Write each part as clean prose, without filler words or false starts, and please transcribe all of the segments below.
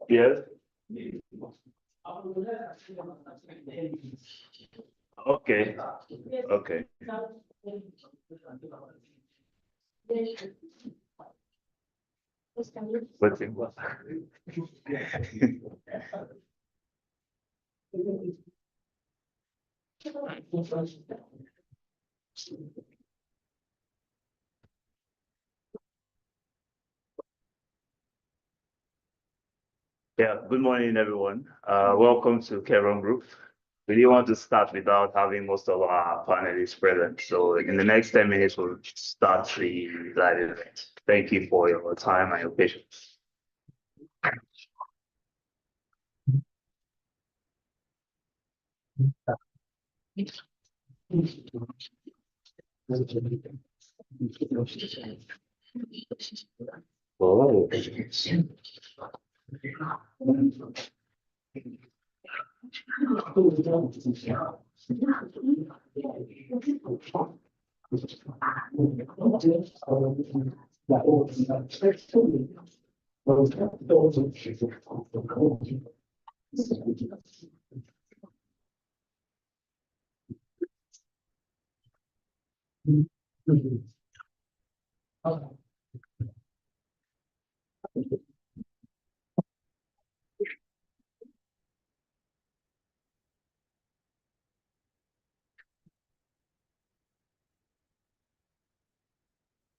Yes. Okay. Okay. Waiting. Yeah, good morning, everyone. Welcome to Kevron Group. We didn't want to start without having most of our panelists present. So in the next 10 minutes, we'll start the live event. Thank you for your time and your patience. Oh.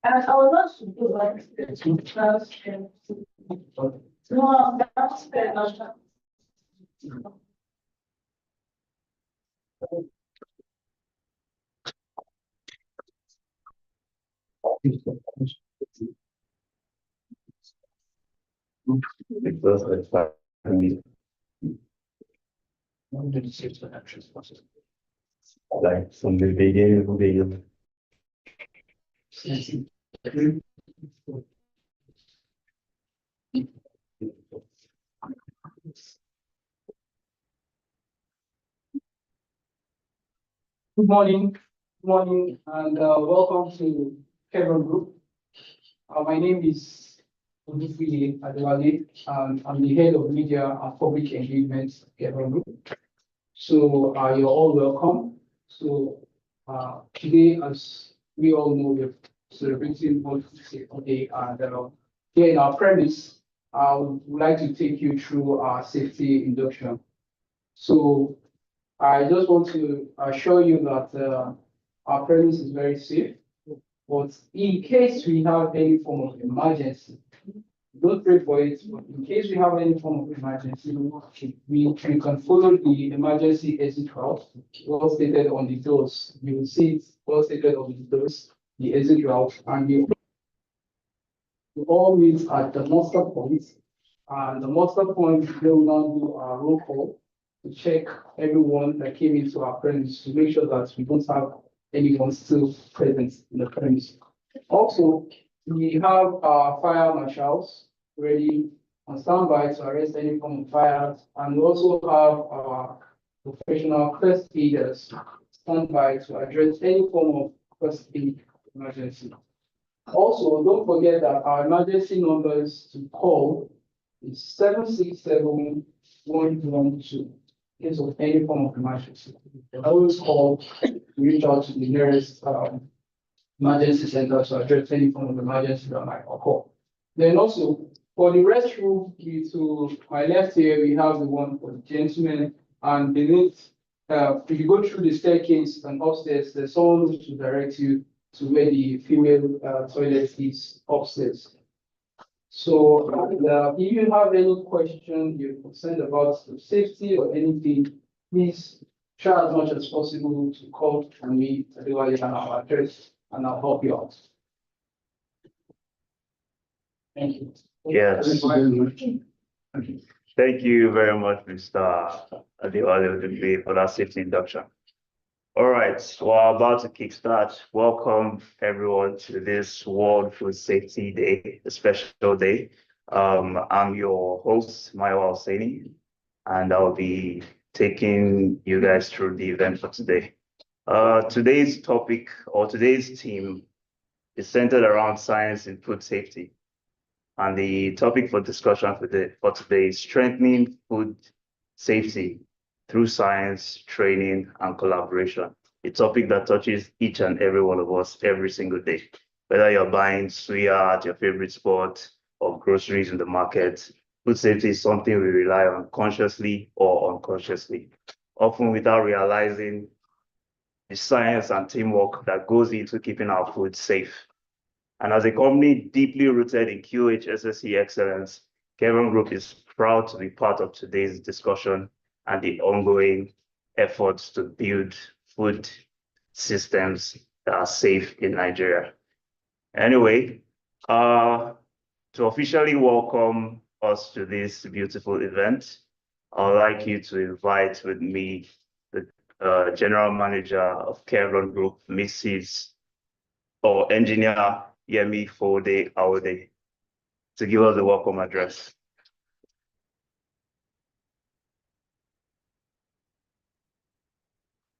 And I would love to do like this. No, that's fair. Like from the beginning, Good morning, and welcome to Kevin Group. My name is Olufile Adewale, and I'm the head of media and public engagement at Kevin Group. So you're all welcome. So today, as we all know, we're celebrating World Food Safety Day, and here in our premise, I would like to take you through our safety induction. So I just want to assure you that our premise is very safe, but in case we have any form of emergency, don't pray for it, but in case we have any form of emergency, we can follow the emergency exit route, well stated on the doors. You will see it well stated on the doors, the exit route, and you all meet at the muster point. And the muster point, they will now do our roll call to check everyone that came into our premise to make sure that we don't have anyone still present in the premise. Also, we have our fire marshals ready on standby to arrest any form of fire, and we also have our professional first aiders standby to address any form of first aid emergency. Also, don't forget that our emergency numbers to call is 767-112 in case of any form of emergency. You can always call to reach out to the nearest emergency center to address any form of emergency that might occur. Then also, for the restroom, to my left here, we have the one for the gentlemen, and beneath, if you go through the staircase and upstairs, there's someone who should direct you to where the female toilet is upstairs. So if you have any question, you're concerned about the safety or anything, please try as much as possible to call on me, otherwise our address, and I'll help you out. Thank you. yes. Thank you very much, Mr. Adewale, for that safety induction. All right, we're about to kickstart. Welcome everyone to this World Food Safety Day, a special day. I'm your host, Maiwa Hosseini, and I'll be taking you guys through the event for today. Today's topic or today's theme is centered around science in food safety. And the topic for discussion for today is strengthening food safety through science, training, and collaboration. A topic that touches each and every one of us every single day. Whether you're buying suya at your favorite spot or groceries in the market, food safety is something we rely on consciously or unconsciously, often without realizing the science and teamwork that goes into keeping our food safe. And as a company deeply rooted in QHSSE excellence, Kevin Group is proud to be part of today's discussion and the ongoing efforts to build food systems that are safe in Nigeria. Anyway, to officially welcome us to this beautiful event, I'd like you to invite with me the General Manager of Kevin Group, Mrs. or Engineer Yemi Fode Awode, to give us a welcome address.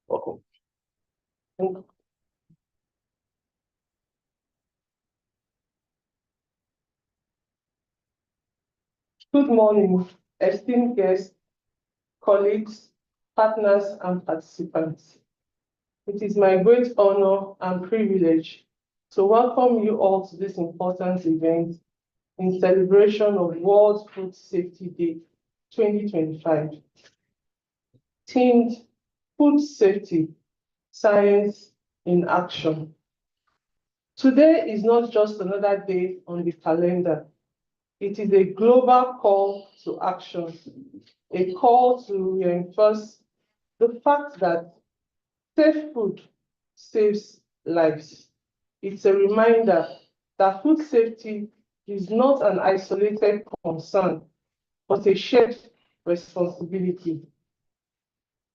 Welcome. Good morning, esteemed guests, colleagues, partners, and participants. It is my great honor and privilege to welcome you all to this important event in celebration of World Food Safety Day 2025. Themed Food Safety, Science in Action. Today is not just another day on the calendar. It is a global call to action, a call to reinforce the fact that safe food saves lives. It's a reminder that food safety is not an isolated concern, but a shared responsibility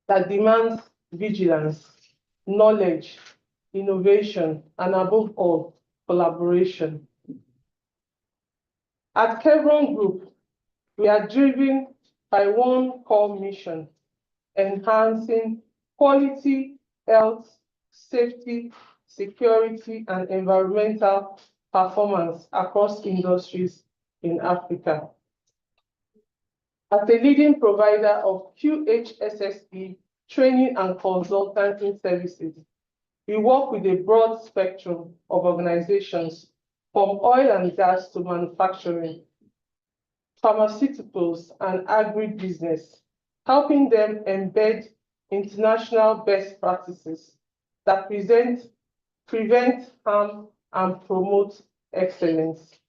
that demands vigilance, knowledge, innovation, and above all, collaboration. At Chevron Group, we are driven by one core mission: enhancing quality, health, safety, security, and environmental performance across industries in Africa. As a leading provider of QHSSE training and consulting services, we work with a broad spectrum of organizations, from oil and gas to manufacturing, pharmaceuticals, and agribusiness, helping them embed international best practices that prevent harm and promote excellence.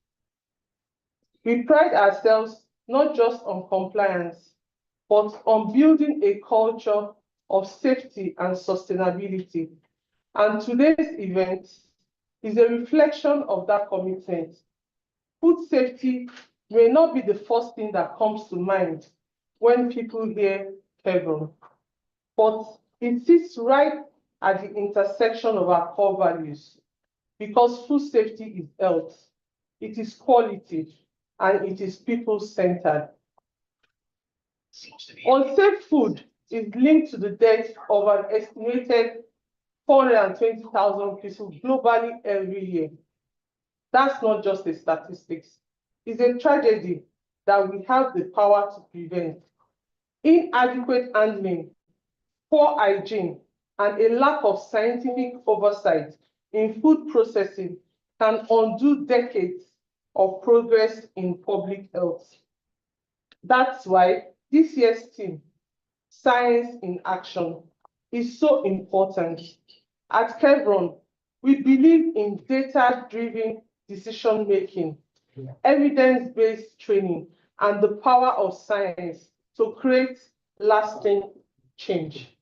We pride ourselves not just on compliance, but on building a culture of safety and sustainability. And today's event is a reflection of that commitment. Food safety may not be the first thing that comes to mind when people hear Chevron, but it sits right at the intersection of our core values, because food safety is health, it is quality, and it is people-centered. Unsafe food is linked to the death of an estimated 420,000 people globally every year. That's not just a statistics. It's a tragedy that we have the power to prevent. Inadequate handling, poor hygiene, and a lack of scientific oversight in food processing can undo decades of progress in public health. That's why this year's theme, Science in Action, is so important. At Chevron, we believe in data-driven decision-making, evidence-based training, and the power of science to create lasting change.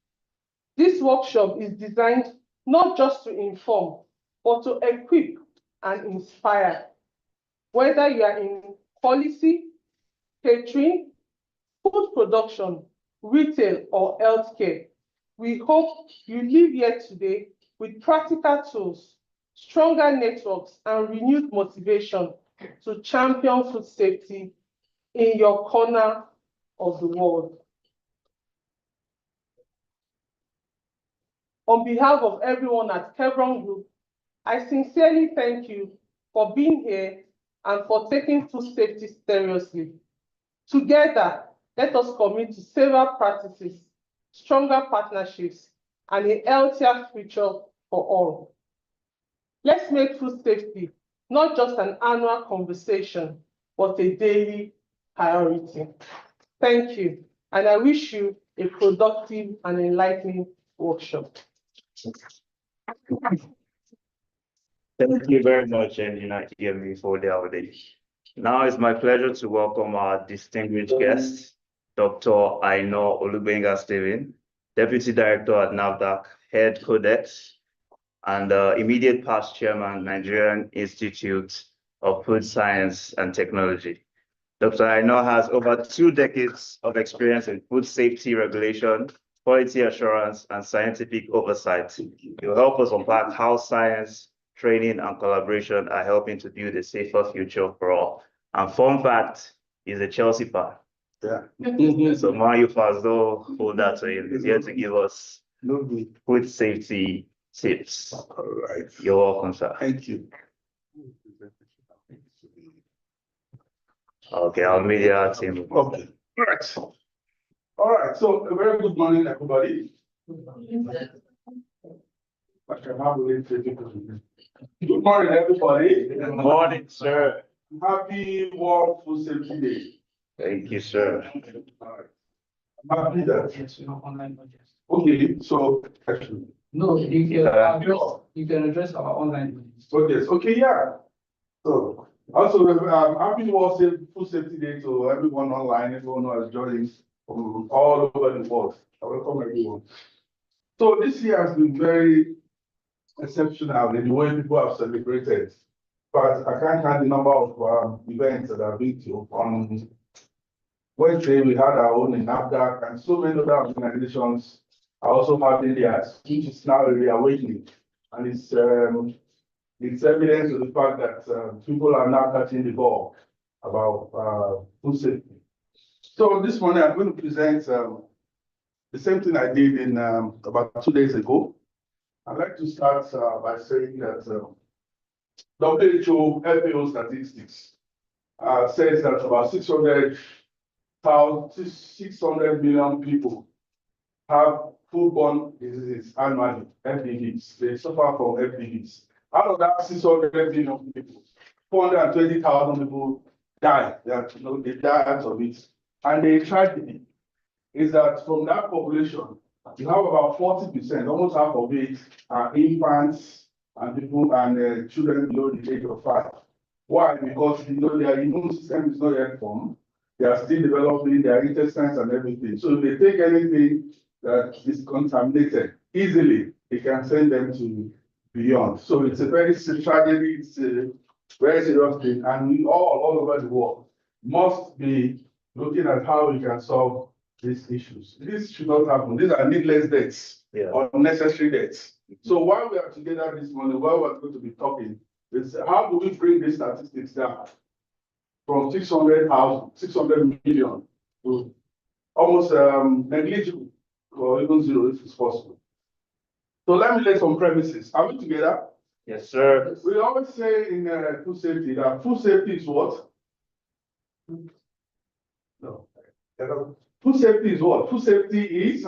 This workshop is designed not just to inform, but to equip and inspire. Whether you are in policy, catering, food production, retail, or healthcare, we hope you leave here today with practical tools, stronger networks, and renewed motivation to champion food safety in your corner of the world. On behalf of everyone at Chevron Group, I sincerely thank you for being here and for taking food safety seriously. Together, let us commit to safer practices, stronger partnerships, and a healthier future for all. Let's make food safety not just an annual conversation, but a daily priority. Thank you, and I wish you a productive and enlightening workshop. Thank you very much, Engineer Yemi, for the update. Now it's my pleasure to welcome our distinguished guest, Dr. Aino Olugbenga Stephen, Deputy Director at NAFDAC, Head Codex, and immediate past Chairman, Nigerian Institute of Food Science and Technology. Dr. Aino has over 2 decades of experience in food safety regulation, quality assurance, and scientific oversight. He will help us unpack how science, training, and collaboration are helping to build a safer future for all. And fun fact, he's a Chelsea fan. Yeah. So Man U fans, don't hold that to him. He's here to give us food safety tips. All right. You're welcome, sir. Thank you. Okay, our media team. Okay, all right. All right, so a very good morning, everybody. Good morning, everybody. Good morning, sir. Happy World Food Safety Day. Thank you, sir. All right. I'm happy that, Yes, online budget. okay, so, actually, No, you can address our online budget. okay, yeah. So, also, happy World Food Safety Day to everyone online, everyone who has joined from all over the world. I welcome everyone. So this year has been very exceptional in the way people have celebrated. But I can't count the number of events that I've been to. On Wednesday, we had our own in NAFDAC, and so many other organizations are also having theirs, which is now a reawakening. And it's evidence of the fact that people are now catching the ball about food safety. So this morning, I'm going to present the same thing I did in about 2 days ago. I'd like to start by saying that WHO FAO statistics says that about 600 million people have foodborne diseases annually, FDVs. They suffer from FDVs. Out of that 600 million people, 420,000 people die. They die out of it. And the tragedy is that from that population, you have about 40%, almost half of it, are infants and people and children below the age of 5. Why? Because their immune system is not yet formed. They are still developing their intestines and everything. So if they take anything that is contaminated easily, it can send them to beyond. So it's a very tragedy. It's a very serious thing, and we all over the world must be looking at how we can solve these issues. This should not happen. These are needless deaths, unnecessary deaths. So while we are together this morning, while we're going to be talking, is how do we bring these statistics down from 600 million to almost negligible or even zero if it's possible. So let me lay some premises. Are we together? Yes, sir. We always say in food safety that food safety is what? No. Food safety is what? Food safety is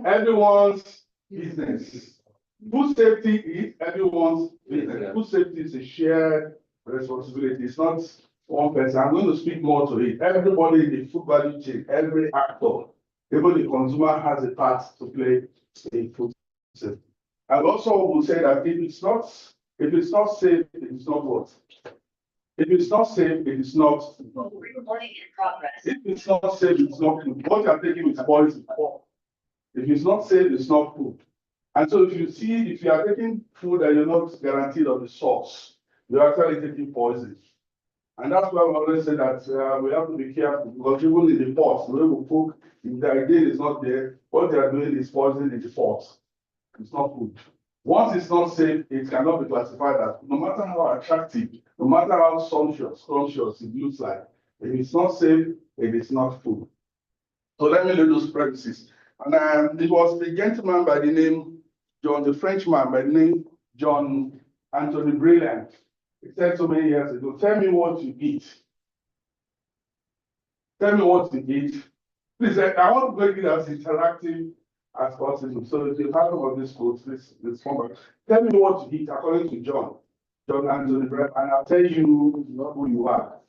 everyone's business. Food safety is everyone's business. Food safety is a shared responsibility. It's not one person. I'm going to speak more to it. Everybody in the food value chain, every actor, even the consumer has a part to play in food safety. And also will say that if it's not safe, it is not what? If it's not safe, it is not. Recording in progress. If it's not safe, it's not food. What you're taking is poison. If it's not safe, it's not food. And so if you are taking food that you're not guaranteed of the source, you're actually taking poison. And that's why we always say that we have to be careful, because even in the pots, the way we cook, if the idea is not there, what they are doing is poisoning in the pot. It's not food. Once it's not safe, it cannot be classified as, no matter how attractive, no matter how sumptuous it looks like, if it's not safe, it is not food. So let me lay those premises. And it was the gentleman by the name, the Frenchman by the name John Anthony Brilliant. He said so many years ago, tell me what you eat. Tell me what you eat. Please, I want to make it as interactive as possible. So if you have one of these quotes, this format, tell me what you eat according to John Anthony Brilliant, and I'll tell you who you are.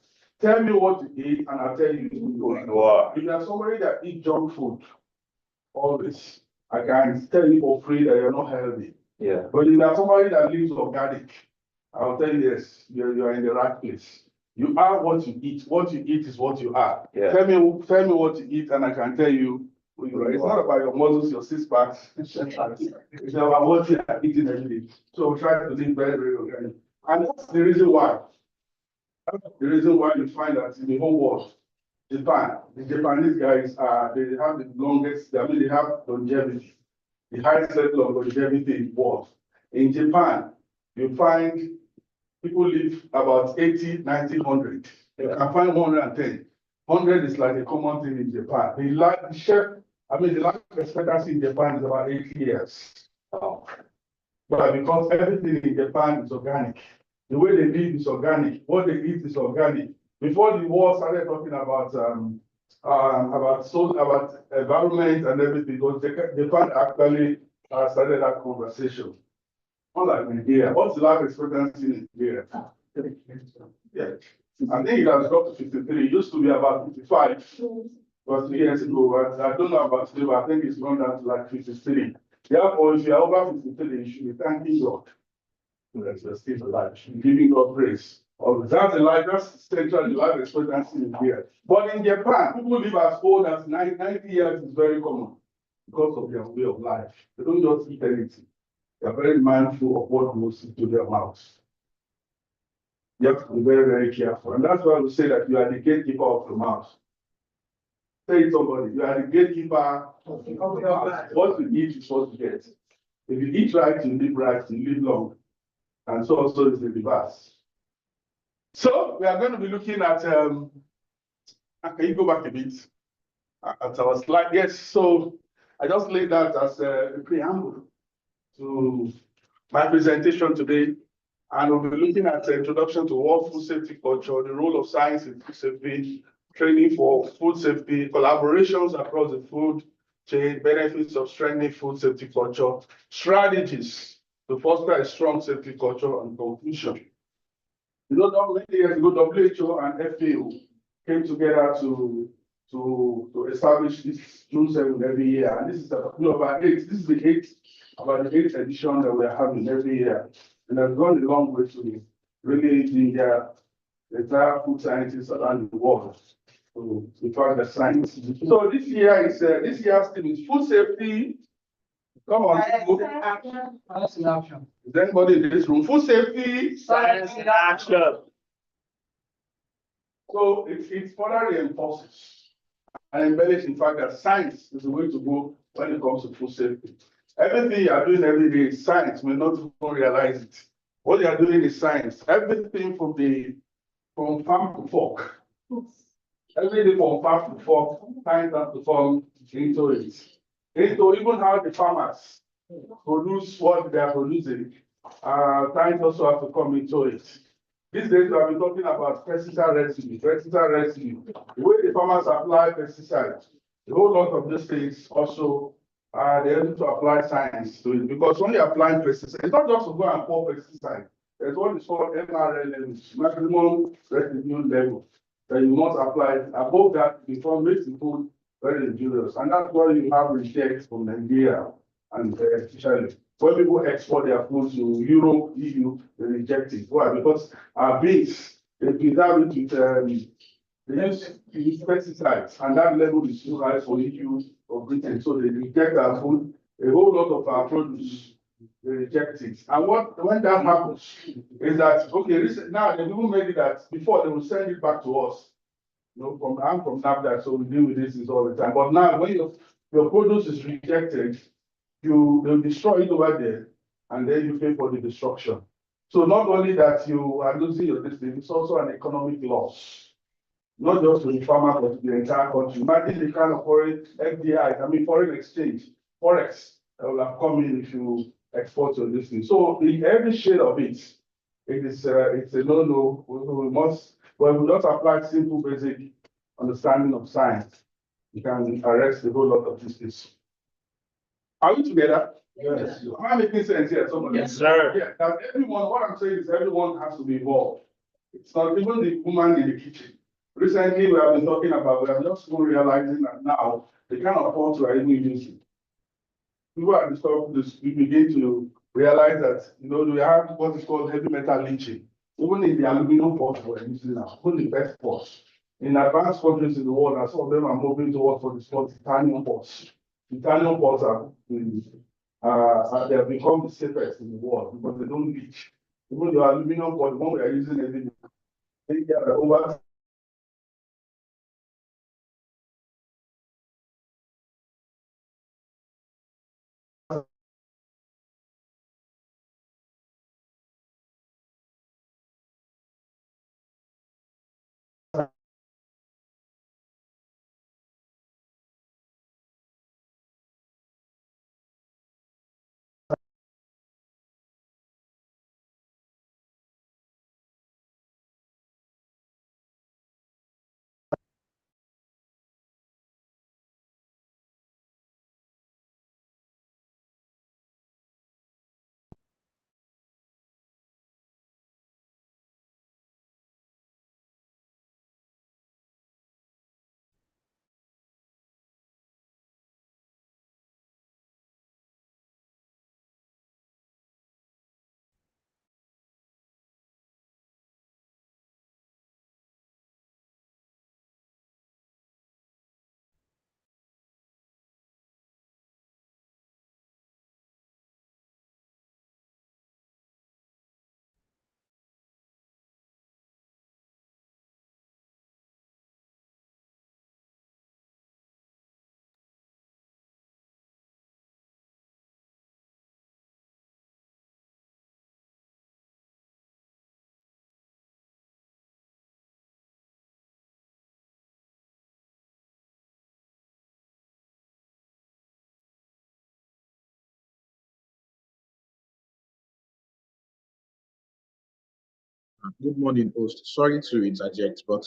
Tell me what you eat, and I'll tell you who you are. If you are somebody that eats junk food, always, I can tell you for free that you're not healthy. Yeah. But if you are somebody that lives organic, I'll tell you, yes, you're in the right place. You are what you eat. What you eat is what you are. Yeah. Tell me what you eat, and I can tell you who you are. It's not about your muscles, your 6 packs. It's about what you are eating every day. So we try to live very, very organic. And that's the reason why. That's the reason why you find that in the whole world, Japan, the Japanese guys they have the longest, they have longevity, the highest level of longevity in the world. In Japan, you find people live about 80, 90, 100. You can find 110. 100 is like a common thing in Japan. The life expectancy in Japan is about 80 years. But because everything in Japan is organic, the way they live is organic, what they eat is organic, Before the war started talking about environment and everything, because they can't actually started that conversation. Unlike Nigeria, what's the life expectancy in Nigeria? Yeah, I think it has dropped to 53. It used to be about 55. But 2 years ago, but I don't know about today, but I think it's gone down to like 53. Therefore, if you're over 53, you should be thanking God. That's you're still alive. You should be giving God praise. Or that's the life, that's central life expectancy in here. But in Japan, people live as old as 90 years is very common because of their way of life. They don't just eat anything. They're very mindful of what goes into their mouths. You have to be very, very careful. And that's why we say that you are the gatekeeper of the mouth. Say it somebody, you are the gatekeeper of the mouth. What you eat is what you get. If you eat right, you live long. And so also is the reverse. So we are going to be looking at, can you go back a bit? At our slide, yes. So I just laid that as a preamble to my presentation today. And we'll be looking at the introduction to world food safety culture, the role of science in food safety, training for food safety, collaborations across the food chain, benefits of strengthening food safety culture, strategies to foster a strong safety culture, and conclusion. You know, many years ago, WHO and FAO came together to establish this June 7 every year. And this is about eight. This is the eighth edition that we are having every year. And has gone a long way to really the entire food scientists around the world. So we call the science. So this year's theme is food safety. Come on. Science in action. Is anybody in this room? Food safety. Science in action. So it further reinforces and embellishes the fact that science is the way to go when it comes to food safety. Everything you are doing every day is science, may not even realize it. What you are doing is science. Everything from farm to fork. Everything from farm to fork, science has to come into it. Into even how the farmers produce what they are producing, science also has to come into it. These days we have been talking about pesticide residue. The way the farmers apply pesticides, a whole lot of these things also they're able to apply science to it. Because when you apply pesticides, it's not just to go and pour pesticide. There's what is called MRL levels, maximum residue level, that you must apply. Above that, before makes the food very injurious. And that's why you have rejects from Nigeria and especially when people export their food to Europe, EU, they reject it. Why? Because our beans, they preserve it with they use pesticides, and that level is too high for EU or Britain. So they reject our food. A whole lot of our produce, they reject it. And when that happens, is that okay? Now they even made it that before they will send it back to us. You know, I'm from NAFDAC, so we deal with this all the time. But now when your produce is rejected, they'll destroy it over there, and then you pay for the destruction. So not only that you are losing your destiny, it's also an economic loss. Not just to the farmer, but to the entire country. Imagine the kind of foreign FDI, foreign exchange, forex that will have come in if you export your destiny. So in every shade of it, it's a no-no. We must apply simple, basic understanding of science. You can arrest a whole lot of this. Are we together? Yes. Am I making sense here? Somebody? Yes, sir. Yeah. That everyone, what I'm saying is everyone has to be involved. It's not even the woman in the kitchen. Recently, we have been talking about, we are just realizing that now the kind of pots we are even using. People are discovering this, we begin to realize that, we have what is called heavy metal leaching. Even in the aluminum pots we're using now, even the best pots. In advanced countries in the world, and some of them are moving towards what is called titanium pots. Titanium pots they have become the safest in the world because they don't leach. Even the aluminum pot, the one we are using every day, they are over Good morning, host. Sorry to interject, but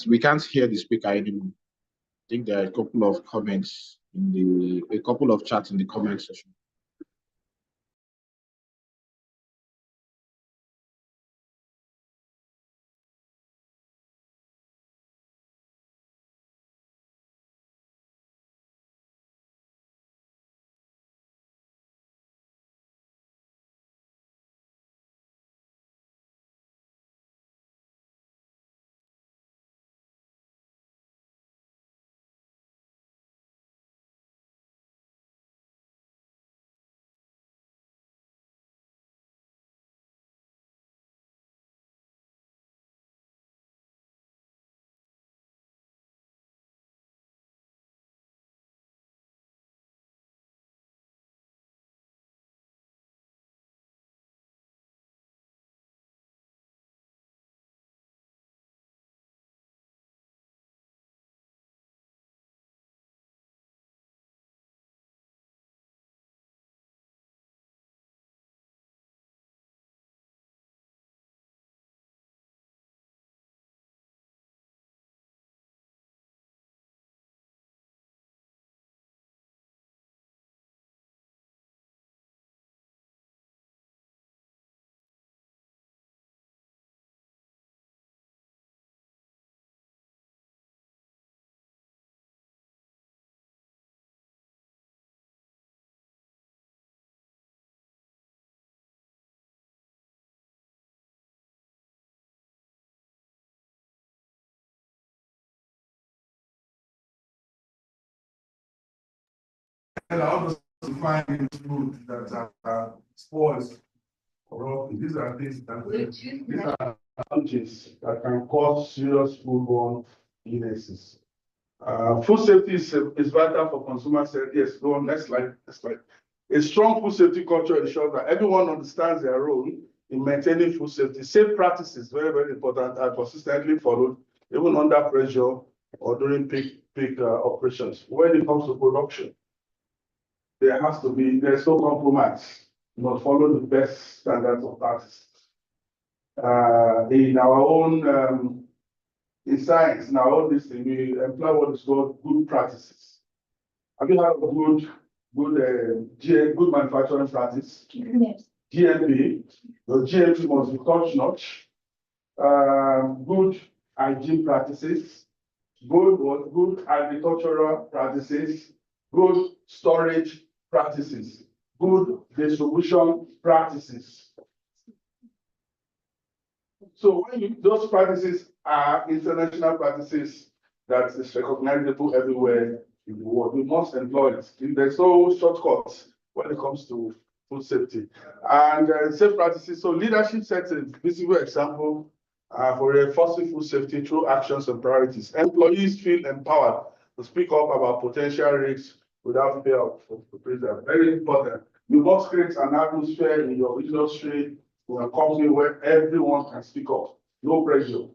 we can't hear the speaker anymore. I think there are a couple of comments a couple of chats in the comment section. And all those defining food that are spoils or these are things that these are challenges that can cause serious foodborne illnesses. Food safety is vital for consumer safety. Yes, go on, next slide. Next slide. A strong food safety culture ensures that everyone understands their role in maintaining food safety. Safe practices, very, very important, are consistently followed, even under pressure or during peak operations. When it comes to production, there's no compromise. You must follow the best standards of practice. In our own, in science, in our own listing, we employ what is called good practices. Have you heard of good manufacturing practice? Yes. GMP. The GMP must be top-notch. Good hygiene practices, good agricultural practices, good storage practices, good distribution practices. So those practices are international practices that is recognizable everywhere in the world. We must employ it. There's no shortcuts when it comes to food safety. And safe practices, so leadership sets a visible example for reinforcing food safety through actions and priorities. Employees feel empowered to speak up about potential risks without fear of prison. Very important. You must create an atmosphere in your industry, in a company where everyone can speak up. No pressure.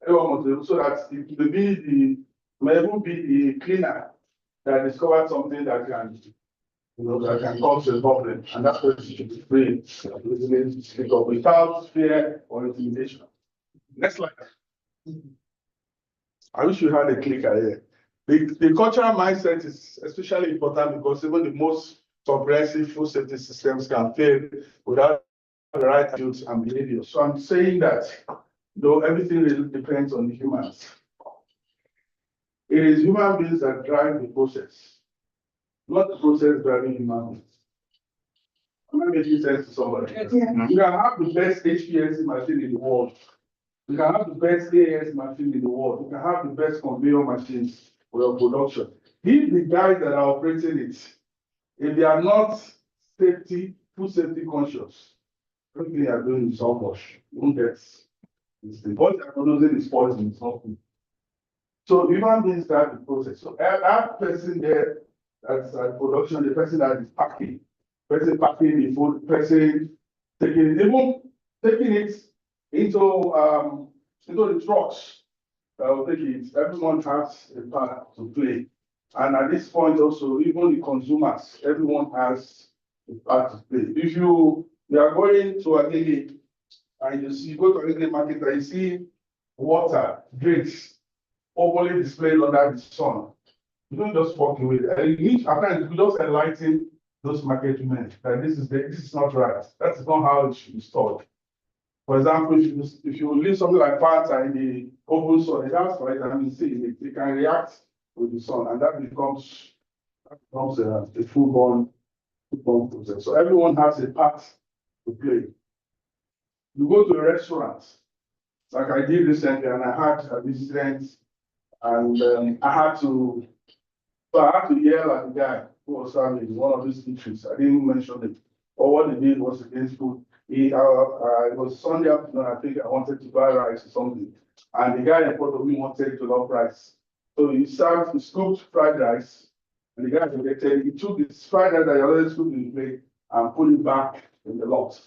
Everyone must, so that it may even be the cleaner that discovered something that can, that can cause a problem, and that person should be free to speak up without fear or intimidation. Next slide. I wish you had a clicker here. The cultural mindset is especially important because even the most comprehensive food safety systems can fail without the right attitudes and behavior. So I'm saying that though everything really depends on the humans, it is human beings that drive the process, not the process driving human beings. I'm not making sense to somebody. Yeah. You can have the best HPLC machine in the world. You can have the best AS machine in the world. You can have the best conveyor machines for your production. If the guys that are operating it, if they are not food safety conscious, everything they are doing is so much. You won't get what they are producing is poison, it's not food. So human beings drive the process. So that person there that's at production, the person that is packing, person packing the food, person taking it into the trucks. Everyone has a part to play. And at this point also, even the consumers, everyone has a part to play. If you are going to a daily and you go to any market and you see water, drinks, overly displayed under the sun. You don't just walk away. And you need, at times, you just enlighten those market women that this is not right. That's not how it should be stored. For example, if you leave something like Fanta in the open sun, it has vitamin C in it. It can react with the sun, and that becomes a foodborne process. So everyone has a part to play. You go to a restaurant, like I did recently, and I had a visitor, and I had to yell at the guy who was serving one of these eateries. I didn't mention it. But what he did was against food. It was Sunday afternoon, I think I wanted to buy rice or something. And the guy in front of me wanted jollof rice. So he scooped fried rice, and the guy rejected. He took his fried rice that he already scooped in the plate and put it back in the lot.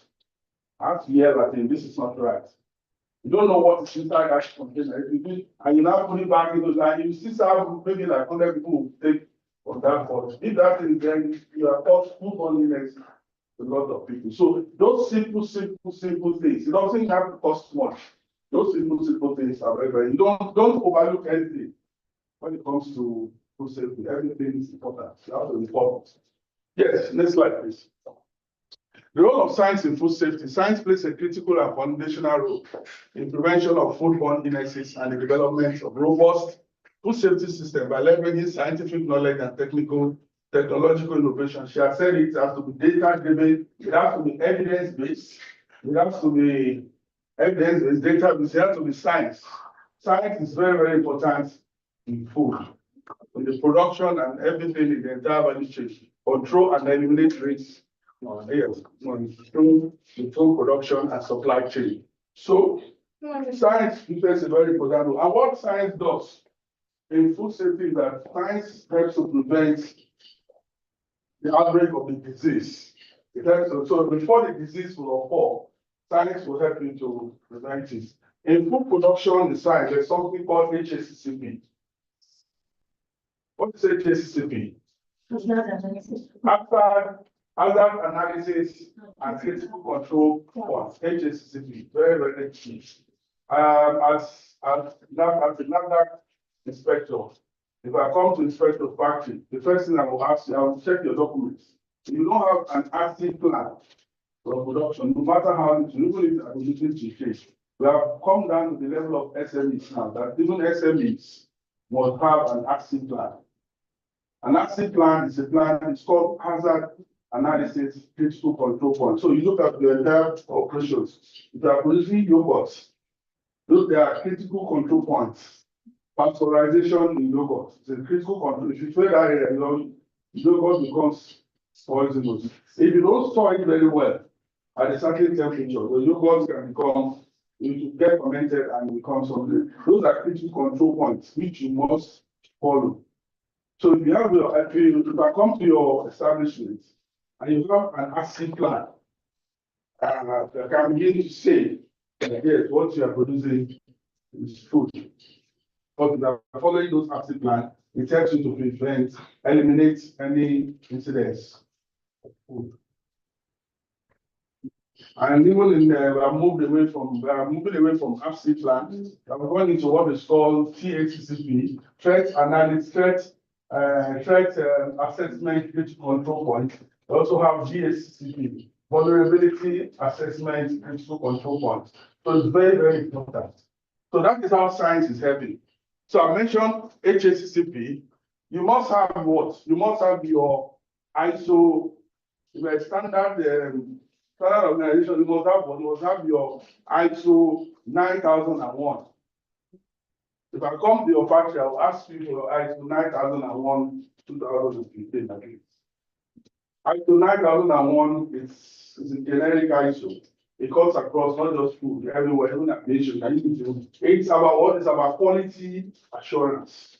I had to yell at him, this is not right. You don't know what is inside that container. And you now put it back into that, you still have maybe like 100 people who take on that pot. If that is then you are taught foodborne illness to a lot of people. So those simple things, it doesn't have to cost much. Those simple things are very, very, you don't overlook anything when it comes to food safety. Everything is important. You have to report it. Yes, next slide, please. The role of science in food safety. Science plays a critical and foundational role in prevention of foodborne illnesses and the development of robust food safety system by leveraging scientific knowledge and technological innovation. She has said it has to be data-driven, it has to be evidence-based, it has to be evidence-based, data-based, it has to be science. Science is very, very important in food, in the production and everything in the entire value chain. Control and eliminate risks. Through the food production and supply chain. So science plays a very important role. And what science does in food safety is that science helps to prevent the outbreak of the disease. It helps to, so before the disease will occur, science will help you to prevent it. In food production, the science, there's something called HACCP. What is HACCP? Hazard analysis and critical control points, HACCP, very, very key. As a NAFDAC inspector, if I come to inspect your factory, the first thing I will ask you, I will check your documents. If you don't have an active plan for production, no matter how little, even if ability to change, we have come down to the level of SMEs now, that even SMEs must have an active plan. An active plan is a plan, it's called hazard analysis, critical control point. So you look at the entire operations. If you are producing yogurts, there are critical control points. Pasteurization in yogurt is a critical control. If you fail that area, yogurt becomes poisonous. If you don't store it very well at a certain temperature, the yogurt can become, it get fermented and become something. Those are critical control points which you must follow. So if you have if I come to your establishment and you have an active plan, I can begin to say, yes, what you are producing is food. But if you are following those active plans, it helps you to eliminate any incidents of food. And even in we are moving away from active plans, we are going into what is called THCP, threat analysis, threat assessment critical control point. We also have GACCP, vulnerability assessment critical control point. So it's very, very important. So that is how science is helping. So I mentioned HACCP. You must have what? You must have your ISO, your standard organization. You must have what? You must have your ISO 9001. If I come to your factory, I will ask you for your ISO 9001 2015 again. ISO 9001 is a generic ISO. It cuts across not just food, everywhere, even aviation. It's about what is about quality assurance.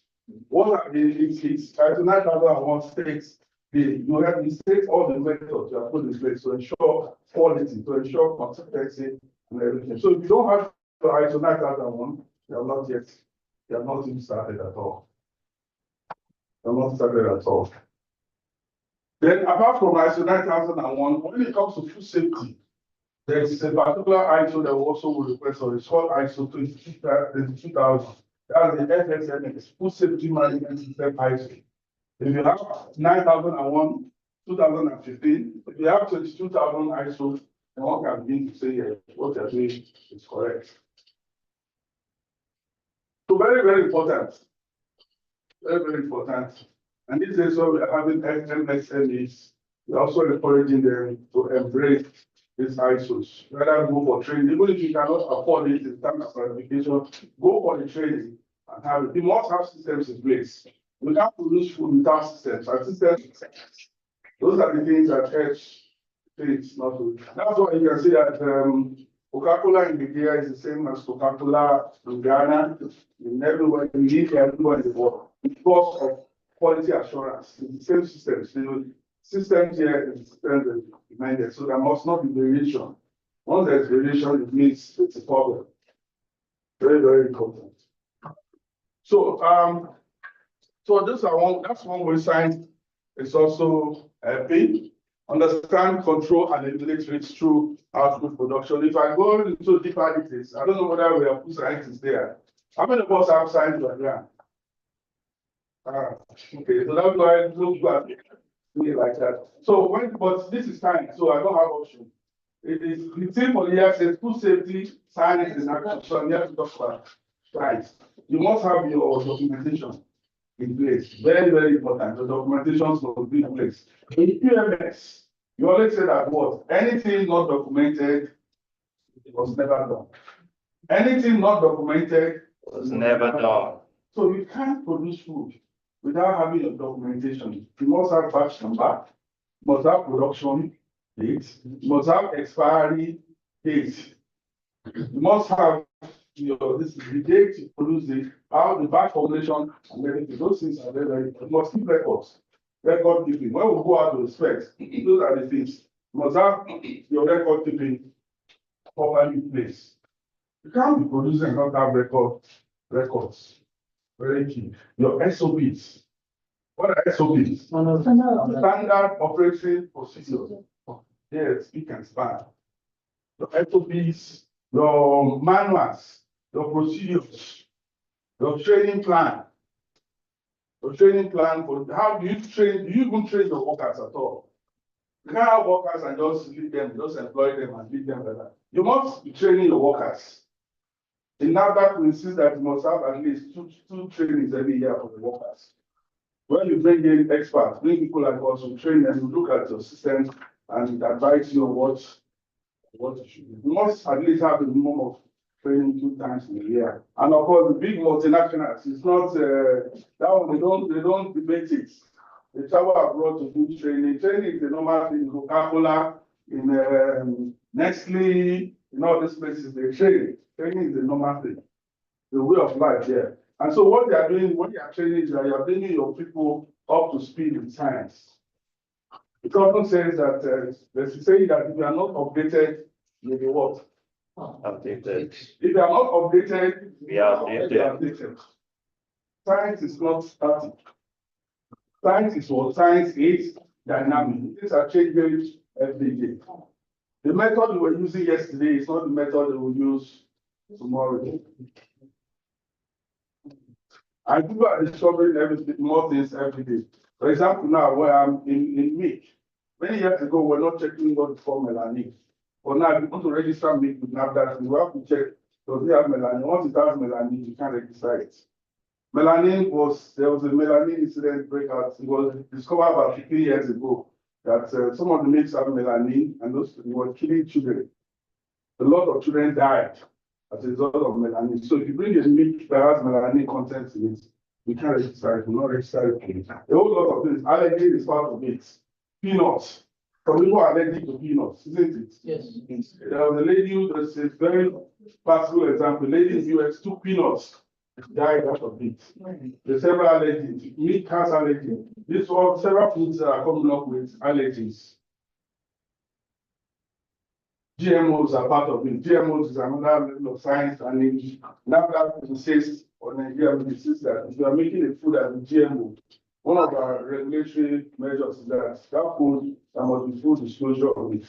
What are it's ISO 9001 states you state all the methods you have put in place to ensure quality, to ensure consistency and everything. So if you don't have the ISO 9001, you have not even started at all. You have not started at all. Then apart from ISO 9001, when it comes to food safety, There is a particular ISO that we also will request for. It's called ISO 22000. That's the FSMS, Food Safety Management System ISO. If you have 9001, 2015, if you have 22,000 ISO, then one can begin to say, yes, what you're doing is correct. So very, very important. Very, very important. And this is why we are having MSMEs. We're also encouraging them to embrace these ISOs. Rather go for training. Even if you cannot afford it in terms of certification, go for the training and have it. You must have systems in place. We can't produce food without systems. And systems, those are the things that help things not to. That's why you can see that Coca-Cola in Nigeria is the same as Coca-Cola in Ghana, in everywhere, in India, everywhere in the world. Because of quality assurance, it's the same systems. The systems here is systems demanded, so there must not be variation. Once there's variation, it means it's a problem. Very, very important. So, that's one way science is also helping. Understand, control, and eliminate risks through output production. If I go into deeper details, I don't know whether we have put scientists there. How many of us have science background? Okay, so that's why it looks bad like that. So but this is science, so I don't have option. It is the team for the year says food safety, science and action. So I'm here to talk about science. You must have your documentation in place. Very, very important. The documentation must be in place. In QMS, you always say that what? Anything not documented was never done. Anything not documented Was never done. So you can't produce food without having a documentation. You must have batch number, must have production date, must have expiry date. You must have this is the date you produce it, how the batch formulation and everything. Those things are very, very important. You must keep records. Record keeping. When we go out to inspect, those are the things. You must have your record keeping properly in place. You can't be producing and not have records. Very key. Your SOPs. What are SOPs? Standard operating procedures. Yes, you can span. Your SOPs, your manuals, your procedures, your training plan. Your training plan for how do you train? Do you even train your workers at all? You can't have workers and just leave them, just employ them and leave them like that. You must be training your workers. In NAFDAC, we insist that you must have at least two trainings every year for the workers. When you bring in experts, bring people like us who train them, you look at your system and advise you on what you should do. You must at least have a minimum of training 2 times in a year. And of course, the big multinationals, it's not that one, they don't debate it. They travel abroad to do training. Training is the normal thing in Coca-Cola, in Nestle, in all these places, they train. Training is the normal thing, the way of life there. And so what they are doing, when they are training, is that you are bringing your people up to speed in science. It often says that there's saying that if you are not updated, you'll be what? Updated. If you are not updated, We are updated. Science is not static. Science is what? Science is dynamic. Things are changing every day. The method we were using yesterday is not the method we will use tomorrow. And people are discovering more things every day. For example, now where I'm in milk. Many years ago, we're not checking what is called melanin. But now, if you want to register milk with NAFDAC, you have to check, does it have melanin? Once it has melanin, you can register it. There was a melanin incident breakout. It was discovered about 15 years ago that some of the milks have melanin and those were killing children. A lot of children died as a result of melanin. So if you bring a milk that has melanin content in it, we can't register it, we not register it. A whole lot of things. Allergy is part of it. Peanuts. Some people are allergic to peanuts, isn't it? Yes. There was a lady who was a very possible example. A lady in the US took peanuts, died out of it. There's several allergies. Meat has allergy. This one, several foods that are coming up with allergies. GMOs are part of it. GMOs is another level of science, and NAFDAC insists or Nigeria insists that if you are making a food as a GMO, one of our regulatory measures is that food, there must be full disclosure of it.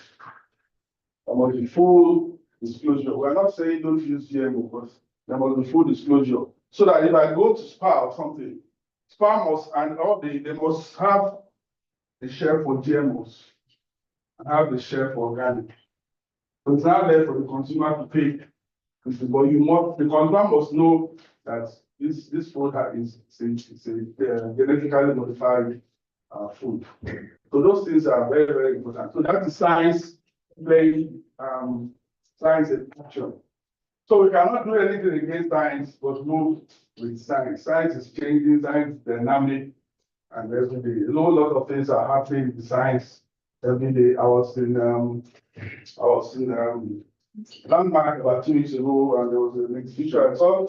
there must be full disclosure. We're not saying don't use GMO, but there must be full disclosure. So that if I go to SPA or something, SPA must, and all they must have the share for GMOs and have the share for organic. So it's not there for the consumer to pay. But the consumer must know that this food is genetically modified food. So those things are very, very important. So that is science playing science and action. So we cannot do anything against science, but move with science. Science is changing, science is dynamic, and every day, a lot of things are happening in science every day. I was in Landmark about 2 weeks ago, and there was an exhibition. I saw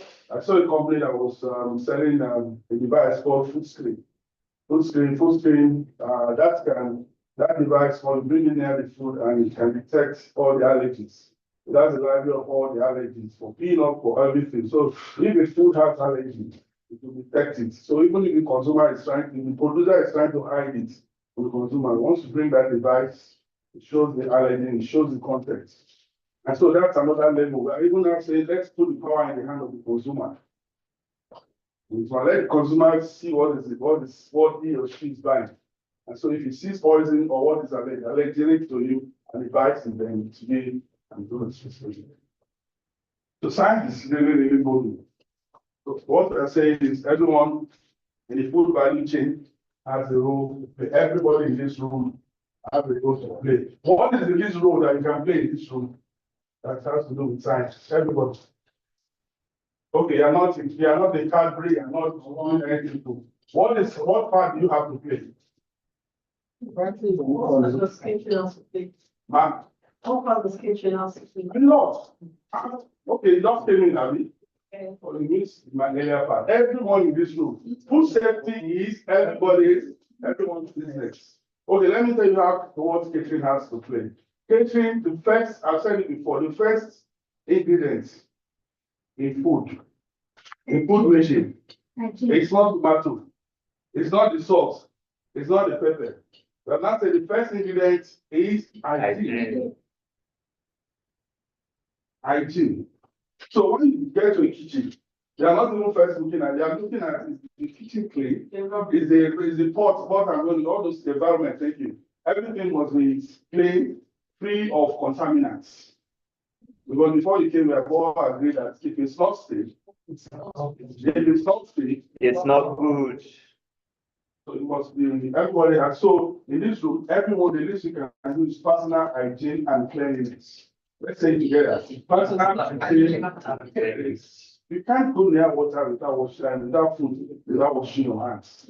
a company that was selling a device called FoodScreen. That device can bring in near the food and it can detect all the allergies. That's the library of all the allergies for peanut, for everything. So if the food has allergies, it will detect it. So even if the consumer is trying, if the producer is trying to hide it from the consumer, once you bring that device, it shows the allergen, it shows the content. And so that's another level. We are even now saying, let's put the power in the hand of the consumer. So let the consumer see what he or she is buying. And so if he sees poison or what is allergenic to you and he buys it, then today I'm doing it. So science is really, really good. So what we are saying is everyone in the food value chain has a role. Everybody in this room has a role to play. What is the least role that you can play in this room? That has to do with science. Everybody. Okay, you're not a Cadbury, you're not one anything. What part do you have to play? Ma'am? A lot. Okay, just tell me, Abby. For the means my earlier part. Everyone in this room. Food safety is everyone's business. Okay, let me tell you what catering has to play. Catering, I've said it before, the first ingredients in food regime, it's not tomato, it's not the salt, it's not the pepper. But now say the first ingredient is hygiene. Hygiene. So when you get to a kitchen, you are not even first looking at, you are looking at the kitchen clean, is the pot and all those environment, thank you. Everything must be clean, free of contaminants. Because before you came, we have all agreed that if it's not safe, it's not good. So it must be everybody has. So in this room, everyone, the least you can do is personal hygiene and cleanliness. Let's say it together. Personal hygiene and cleanliness. You can't go near water without washing, without food, without washing your hands.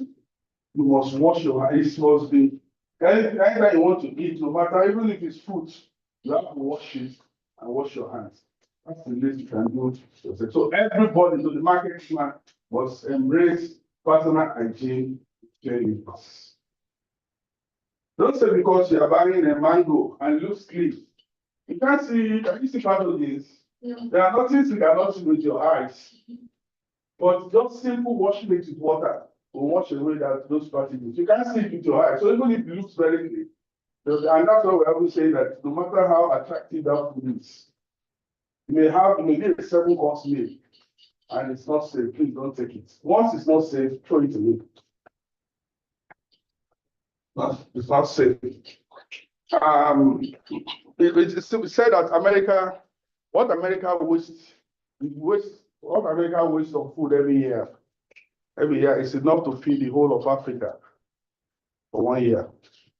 You must wash your hands. It must be anytime you want to eat, no matter even if it's food, you have to wash it and wash your hands. That's the least you can do. So everybody, so the market must embrace personal hygiene cleanliness. Don't say because you are buying a mango and it looks clean. You can't see, can you see pathogens? Yeah. There are nothing you cannot see with your eyes. But just simple washing it with water will wash away those pathogens. You can't see it with your eyes. So even if it looks very clean, and that's why we have to say that no matter how attractive that food is, you may be a 7-course meal and it's not safe, please don't take it. Once it's not safe, throw it away. It's not safe. It's said that what America wastes of food every year is enough to feed the whole of Africa for 1 year.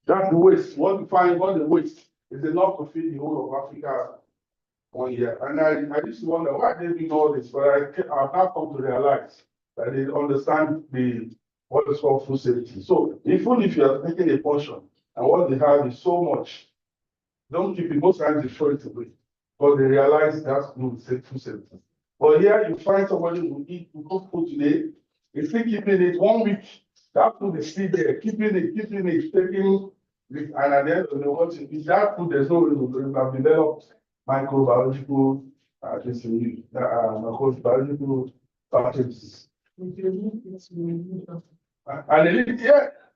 That's the waste. What the waste is enough to feed the whole of Africa 1 year. And I used to wonder why they doing all this, but I've now come to realize that they understand what is called food safety. So even if you are taking a portion and what they have is so much, don't keep it. Most times they throw it away, but they realize that's good food safety. But here you find somebody who cook food today, is still keeping it 1 week. That food is still there, keeping it, taking it, and at the end of the day, if that food there's no reason to have developed microbiological microbiological pathogens. And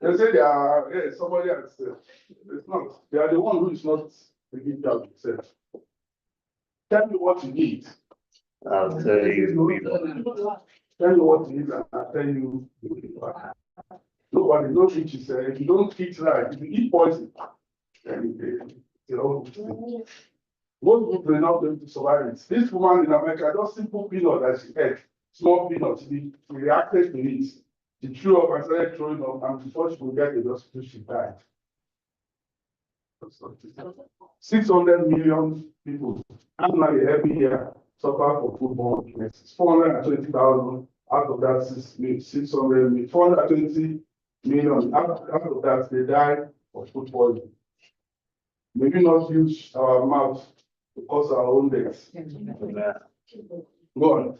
they say they are somebody else. It's not. They are the one who is not We give that yourself. Tell me what you need. I'll tell you. Tell me what you need, and I'll tell you. Nobody, no eat, you say, if you don't eat right, if you eat poison, then you know, most people are not going to survive it. This woman in America, just simple peanut that she ate, small peanuts, she reacted to it. She threw up and started throwing up, and before she could get to the hospital, she died. 600 million people annually every year suffer from foodborne weaknesses. 420,000 out of that 600 million, 420 million out of that they die of food poisoning. Maybe not use our mouth to cause our own deaths. Go on.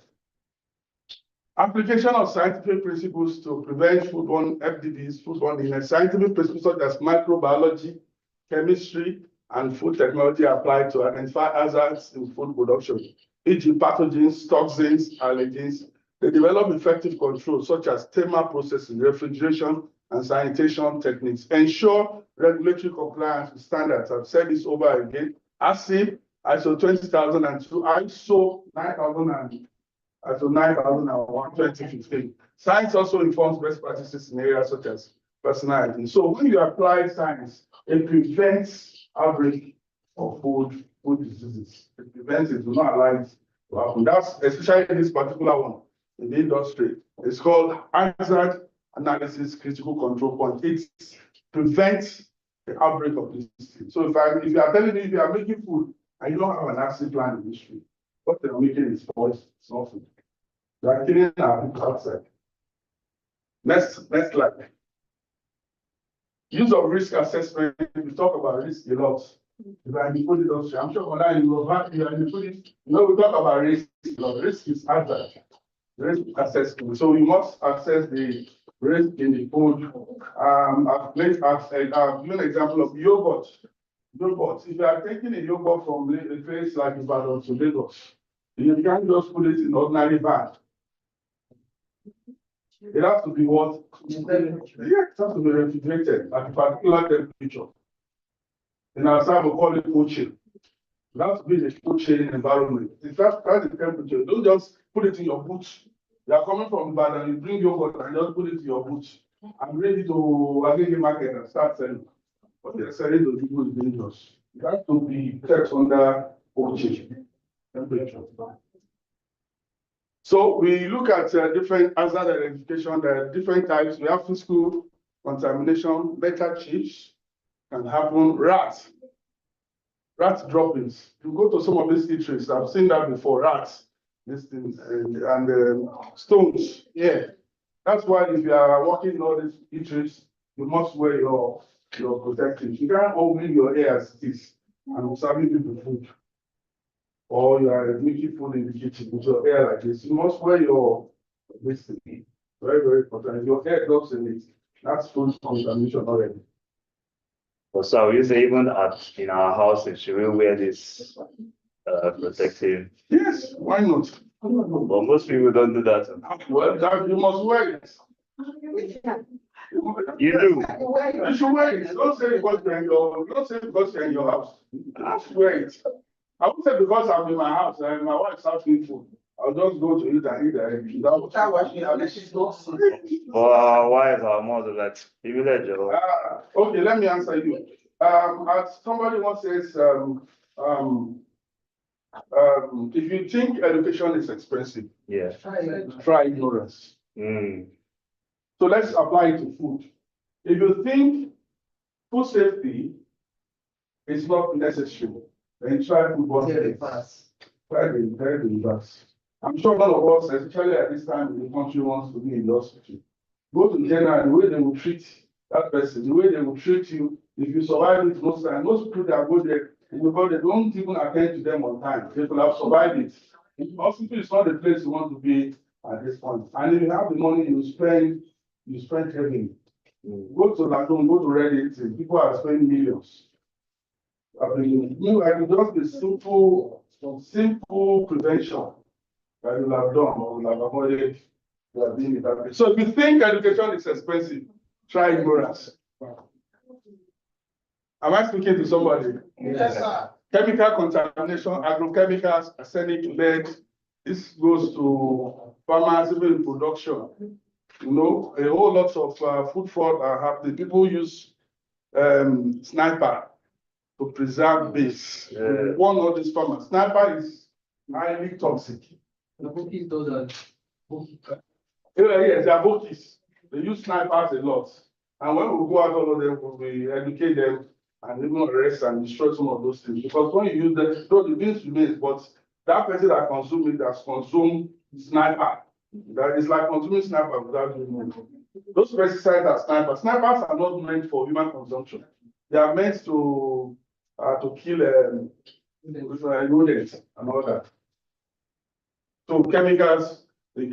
Application of scientific principles to prevent foodborne FDDs, foodborne illness. Scientific principles such as microbiology, chemistry, and food technology applied to identify hazards in food production, e.g. pathogens, toxins, allergens. They develop effective controls such as thermal processing, refrigeration, and sanitation techniques. Ensure regulatory compliance with standards. I've said this over again. ASIP, ISO 20002, ISO 9000, ISO 9001, 2015. Science also informs best practices in areas such as personal hygiene. So when you apply science, it prevents outbreak of food diseases. It prevents it, do not allow it to happen. That's especially this particular one in the industry. It's called hazard analysis critical control point. It prevents the outbreak of this disease. So if you are telling me if you are making food and you don't have an action plan in this food, what you're making is false, it's not food. You are killing our people outside. Next slide. Use of risk assessment. We talk about risk a lot. If I put it on, I'm sure online you are put it. We talk about risk. Risk is hazard. Risk assessment. So we must assess the risk in the food. I've given an example of yogurt. Yogurt. If you are taking a yogurt from a place like Ibadan to Lagos, you can't just put it in ordinary bag. It has to be what? Yeah, it has to be refrigerated at a particular temperature. In our side, we call it cold chain. It has to be in a cold chain environment. If that's the temperature, don't just put it in your boots. You are coming from Ibadan, you bring yogurt and just put it in your boots. I'm ready to Agege market and start selling. What they're selling to people is dangerous. It has to be kept under cold chain temperature. So we look at different hazard identification. There are different types. We have physical contamination, metal chips can happen, rat droppings. You go to some of these eateries, I've seen that before, rats, these things, and stones. Yeah, that's why if you are working in all these eateries, you must wear your protective. You can't open your ear as it is and serving people food. Or you are making food in the kitchen with your hair like this, you must wear your this thing. Very, very important. If your hair drops in it, that's food contamination already. So you say even in our houses, should we wear this protective? Yes, why not? But most people don't do that. Well, you must wear it. You do. You should wear it. Don't say because you're in your house. You have to wear it. I won't say because I'm in my house and my wife's having food. I'll just go to eat and eat directly. For our wives, our mother, that privilege. Okay, let me answer you. As somebody once says, if you think education is expensive, yeah, try ignorance. So let's apply it to food. If you think food safety is not necessary, then try foodborne illness. Try the reverse. I'm sure none of us, especially at this time in the country, wants to be in the hospital. Go to general, the way they will treat that person, the way they will treat you, if you survive it most times, most people that go there, because they don't even attend to them on time. They will have survived it. The hospital is not the place you want to be at this point. And if you have the money, you spend heavily. Go to Lagoon, go to Reddit, people are spending millions. Meanwhile, it just be simple prevention that you have done or you have avoided. So if you think education is expensive, try ignorance. Am I speaking to somebody? Yes, sir. Chemical contamination, agrochemicals, arsenic, lead. This goes to farmers, even in production. You know, a whole lot of food fraud are happening. People use sniper to preserve base. One of these farmers, sniper is highly toxic. The bookies, those are. Yes, they are bookies. They use snipers a lot. And when we go out, all of them, we educate them and even arrest and destroy some of those things. Because when you use them, though the beans remains, but that person that consumes it has consumed sniper. That is like consuming sniper without doing anything. Those pesticides are snipers. Snipers are not meant for human consumption. They are meant to kill rodents and all that. So chemicals, they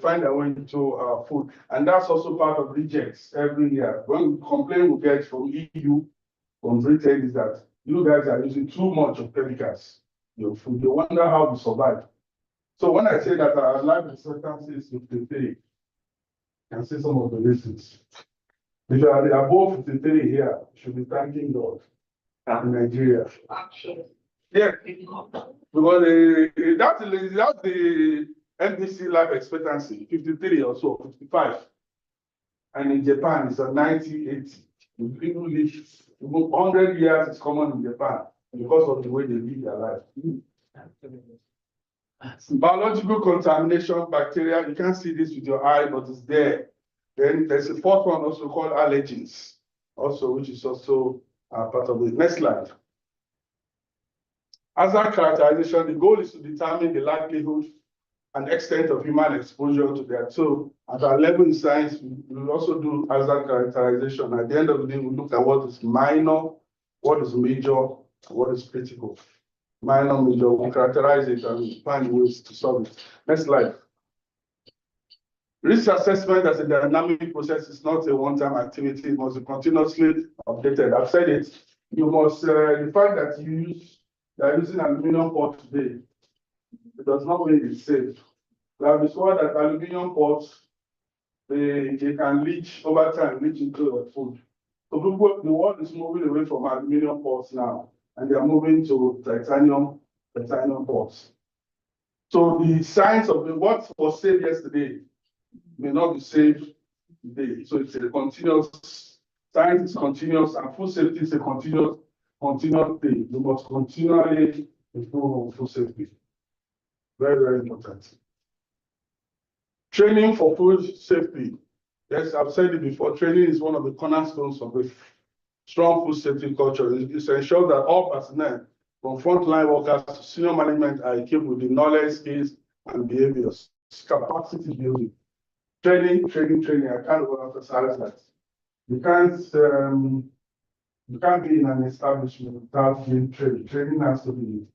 find their way into our food, and that's also part of rejects every year. One complaint we get from EU, from Britain, is that you guys are using too much of chemicals in your food. They wonder how we survive. So when I say that our life expectancy is 53, you can see some of the reasons. If you are above 53 here, you should be thanking God in Nigeria. Yeah, because that's the NBC life expectancy, 53 or so, 55. And in Japan, it's a 90, 80. People live 100 years is common in Japan because of the way they live their life. Biological contamination, bacteria, you can't see this with your eye, but it's there. Then there's a fourth one also called allergens, also, which is also part of the next slide. Hazard characterization, the goal is to determine the likelihood and extent of human exposure to that. So at our level in science, we will also do hazard characterization. At the end of the day, we look at what is minor, what is major, and what is critical. Minor, major, we characterize it and find ways to solve it. Next slide. Risk assessment as a dynamic process is not a one-time activity. It must be continuously updated. I've said it. You must define that you are using aluminum pot today. It does not mean it's safe. We have discovered that aluminum pots, they can leach over time, leach into your food. So people, the world is moving away from aluminum pots now, and they are moving to titanium pots. So the science of what was safe yesterday may not be safe today. So it's a continuous, science is continuous, and food safety is a continuous thing. You must continually improve food safety. Very, very important. Training for food safety. Yes, I've said it before. Training is one of the cornerstones of a strong food safety culture. It ensures that all personnel, from frontline workers to senior management, are equipped with the knowledge, skills, and behaviors. Capacity building. Training. I can't overemphasize that. You can't be in an establishment without being trained. Training has to be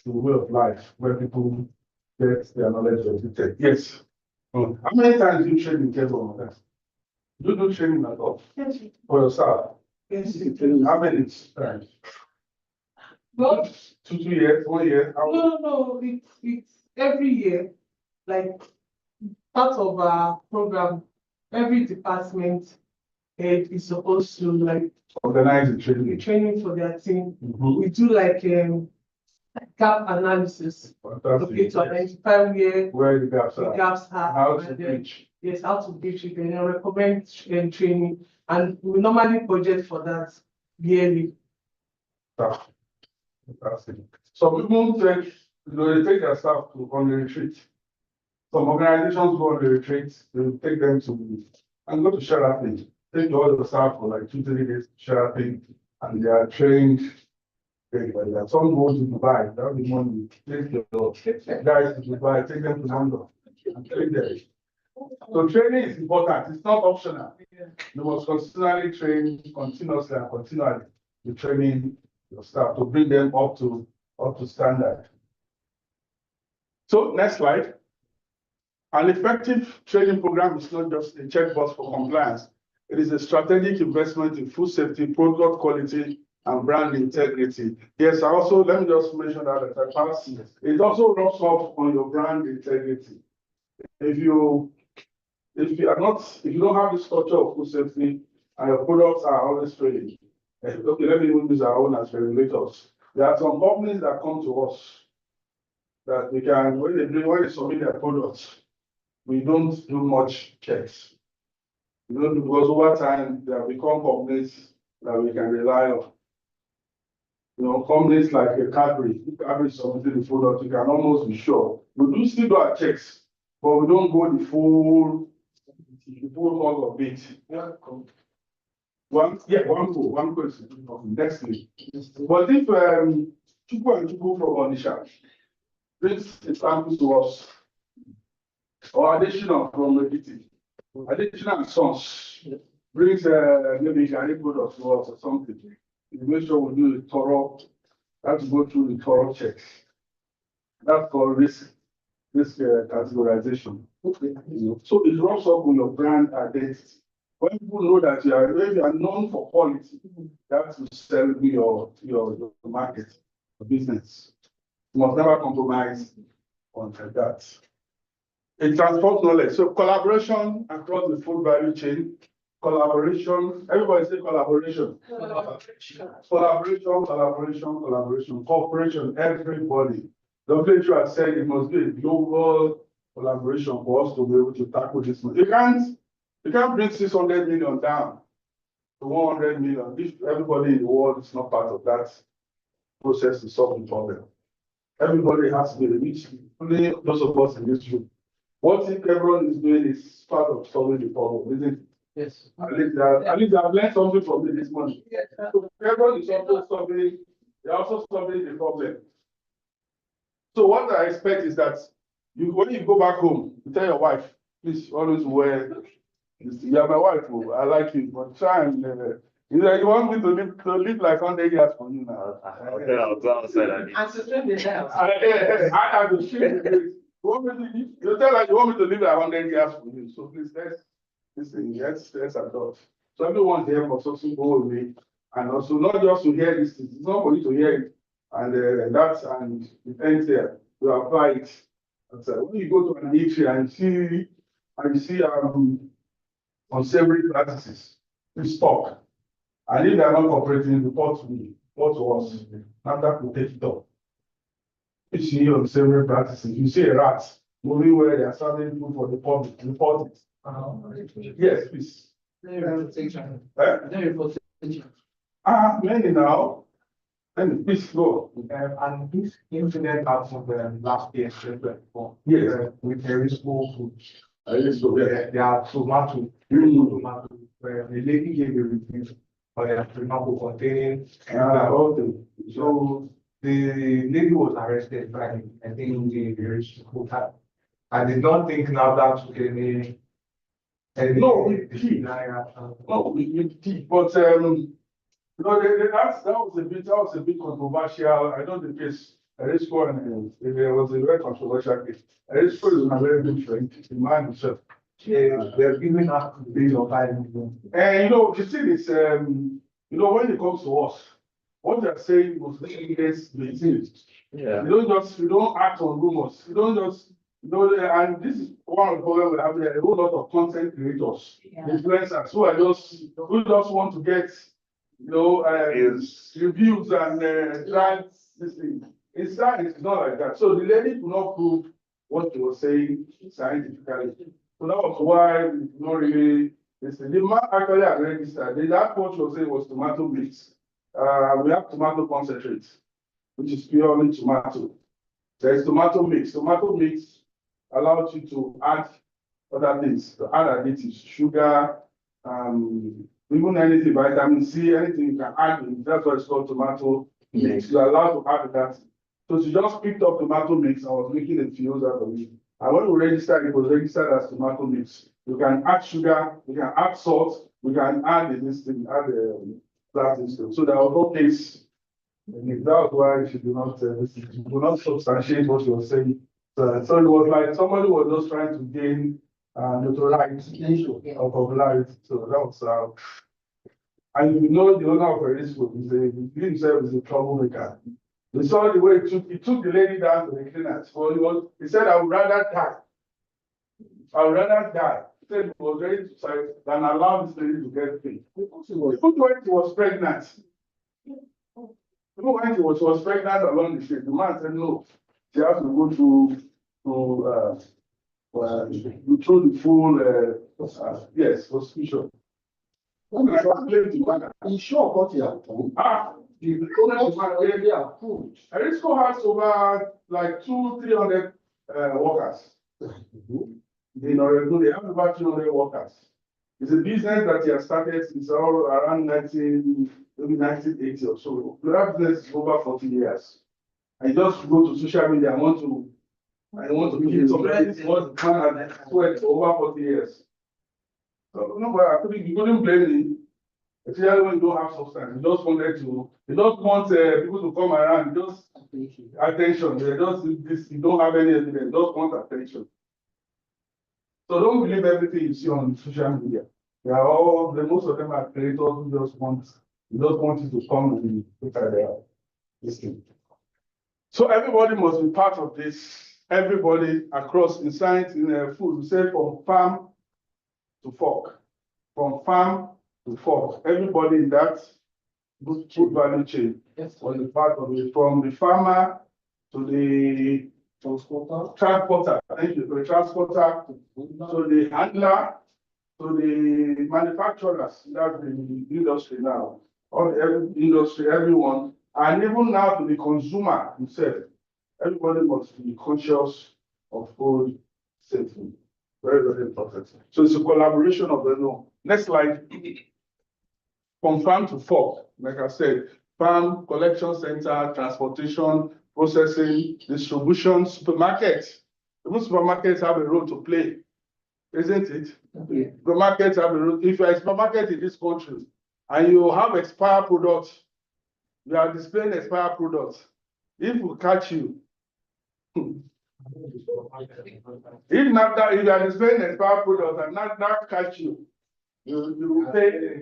the way of life where people get their knowledge educated. Yes. How many times do you train in Kevin? Do you do training at all? Yes. For yourself? Yes. How many times? Well, 2 years, 1 year? no, it's every year, like part of our program, every department head is supposed to like Organize the training. training for their team. Mhm. We do like gap analysis, okay, to identify Where the gaps the are. gaps are. How and to then, reach. yes, how to reach it, and then recommend training, and we normally budget for that yearly. Staff. Fantastic. Some people take their staff on the retreat. Some organizations go on the retreat, they take them to and go to Sheraton. Take all the staff for like 2-3 days to Sheraton, and they are trained. Some go to Dubai, that will be money. Take your guys to Dubai, take them to London and train them. So training is important, it's not optional. You must continually train continuously and continually. You training your staff to bring them up to standard. So next slide. An effective training program is not just a checkbox for compliance. It is a strategic investment in food safety, product quality, and brand integrity. Yes, let me just mention that it also rubs off on your brand integrity. If you don't have this culture of food safety and your products are always failing, Okay, let me even use our own as regulators. There are some companies that come to us that we can, when they submit their products, we don't do much checks. We don't do, because over time, they have become companies that we can rely on. You know, companies like a Cadbury, if Cadbury submitted the product, you can almost be sure. We do still do our checks, but we don't go the full hog of it. One question, next week. But if Chukwu and Chukwu from Onisha brings a sample to us, or additional from Ekiti, additional sons brings maybe Ghanaian product to us or something, we make sure we do the thorough, have to go through the thorough checks. That's called risk categorization. Okay. So it rubs up with your brand identity. When people know that you are known for quality, you have to sell your market, your business. You must never compromise on that. It transports knowledge. So collaboration across the food value chain. Collaboration. Everybody say collaboration. Collaboration. Cooperation. Everybody. WHO has said it must be a global collaboration for us to be able to tackle this one. You can't bring 600 million down to 100 million if everybody in the world is not part of that process to solve the problem. Everybody has to be reached, only those of us in this room. What if everyone is doing is part of solving the problem, isn't it? Yes. At least I've learned something from me this morning. Yes. So everyone is also solving, they're also solving the problem. So what I expect is that when you go back home, you tell your wife, please always wear this. You are my wife, oh, I like you, but try and you want me to live like 100 years from you now. Okay, I'll go outside and And suspend the house. I have to shoot the place. You tell her you want me to live like 100 years from you. So please let's adopt. So everyone here must also go away, and also not just to hear this, it's not for you to hear it, and it ends there. You apply it. So when you go to an eatery and you see unsavory practices, you stop. And if they are not cooperating, report to me, report to us. NAFDAC will take it up. If you see unsavory practices, you see a rat moving where they are serving food for the public, report it. Yes, please. Many now. And please go. And this incident happened last year, 2024. Yes. With perishable food. There are tomato, where the lady gave a review for their tomato containing. Okay. So the lady was arrested by, I think, the perishable type. I did not think now that took any. No, with tea. No, with tea. But that was a bit controversial. I know the case. Erisco and there was a very controversial case. Erisco is a very good friend. The man himself. They're giving us the bill of $5 million. And the thing is, when it comes to us, what they're saying was against the thing. yeah. You don't act on rumors. You don't just, and this is one of the problems we have here. A whole lot of content creators, influencers who just want to get, reviews and drive this thing. It's not like that. So the lady could not prove what she was saying scientifically. So that was why we did not really listen. The man actually had registered. That what she was saying was tomato mix. We have tomato concentrate, which is purely tomato. There's tomato mix. Tomato mix allows you to add other things, to add additives, sugar, even anything, vitamin C, anything you can add. That's why it's called tomato mix. You're allowed to add that. So she just picked up tomato mix and was making a fuse out of it. And when we registered, it was registered as tomato mix. You can add sugar, you can add salt, we can add plastic stuff. So there was no case. That was why she did not substantiate what she was saying. So it was like somebody was just trying to gain notoriety or popularity. So that was how. And the owner of Erisco, he himself is a troublemaker. We saw the way he took the lady down to the cleaners. Well, he said, I would rather die. He said he was ready to die than allow this lady to get paid. Even when she was pregnant, Even when she was pregnant along the street, the man said no, she has to go through the full, yes, hospital. Insure what you have done. The Owners already approved. Erisco has over like 200-300 workers. They have about 200 workers. It's a business that he has started since around 1980 or so. The business is over 40 years. I just go to social media. I want to give somebody what man has sweat for over 40 years. So no, you couldn't blame me. Especially when you don't have substance, you just want people to come around, just attention. You don't have any evidence, just want attention. So don't believe everything you see on social media. Most of them are creators who just want you to come and look at this thing. So everybody must be part of this. Everybody across in science, in food, we say from farm to fork. From farm to fork. Everybody in that food value chain was a part of it, from the farmer to the transporter, thank you, the transporter, to the handler, to the manufacturers, that's the industry now, every industry, everyone, and even now to the consumer himself. Everybody must be conscious of food safety. Very, very important. So it's a collaboration of the law. Next slide. From farm to fork, like I said, farm, collection center, transportation, processing, distribution, supermarkets. Even supermarkets have a role to play, isn't it? Yeah. Supermarkets have a role. If you're a supermarket in this country and you have expired products, you are displaying expired products. If we catch you, if you are displaying expired products and not catch you, you will pay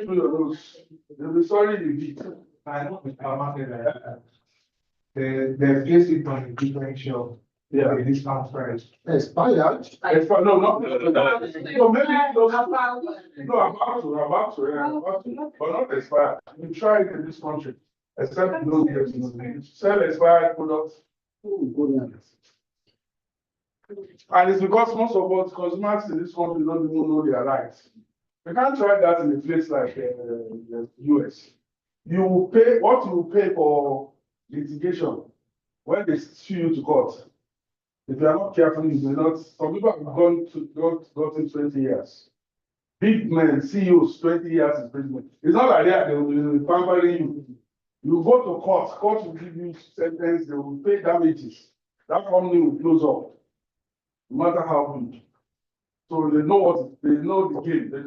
through your nose. You'll be sorry you did. I know with our market, they place it on a different shelf. Yeah, it is transparent. Expired. No, maybe about to, but not expired. We try it in this country, except you don't get to sell expired products. And it's because most of us consumers in this country don't even know their rights. You can't try that in a place like the US. You will pay what you will pay for litigation when they sue you to court. If you are not careful, you may not. Some people have gotten 20 years. Big men, CEOs, 20 years imprisonment. It's not like that. They will be pampering you. You go to court. Court will give you sentence. They will pay damages. That company will close up, no matter how big. So they know the game. They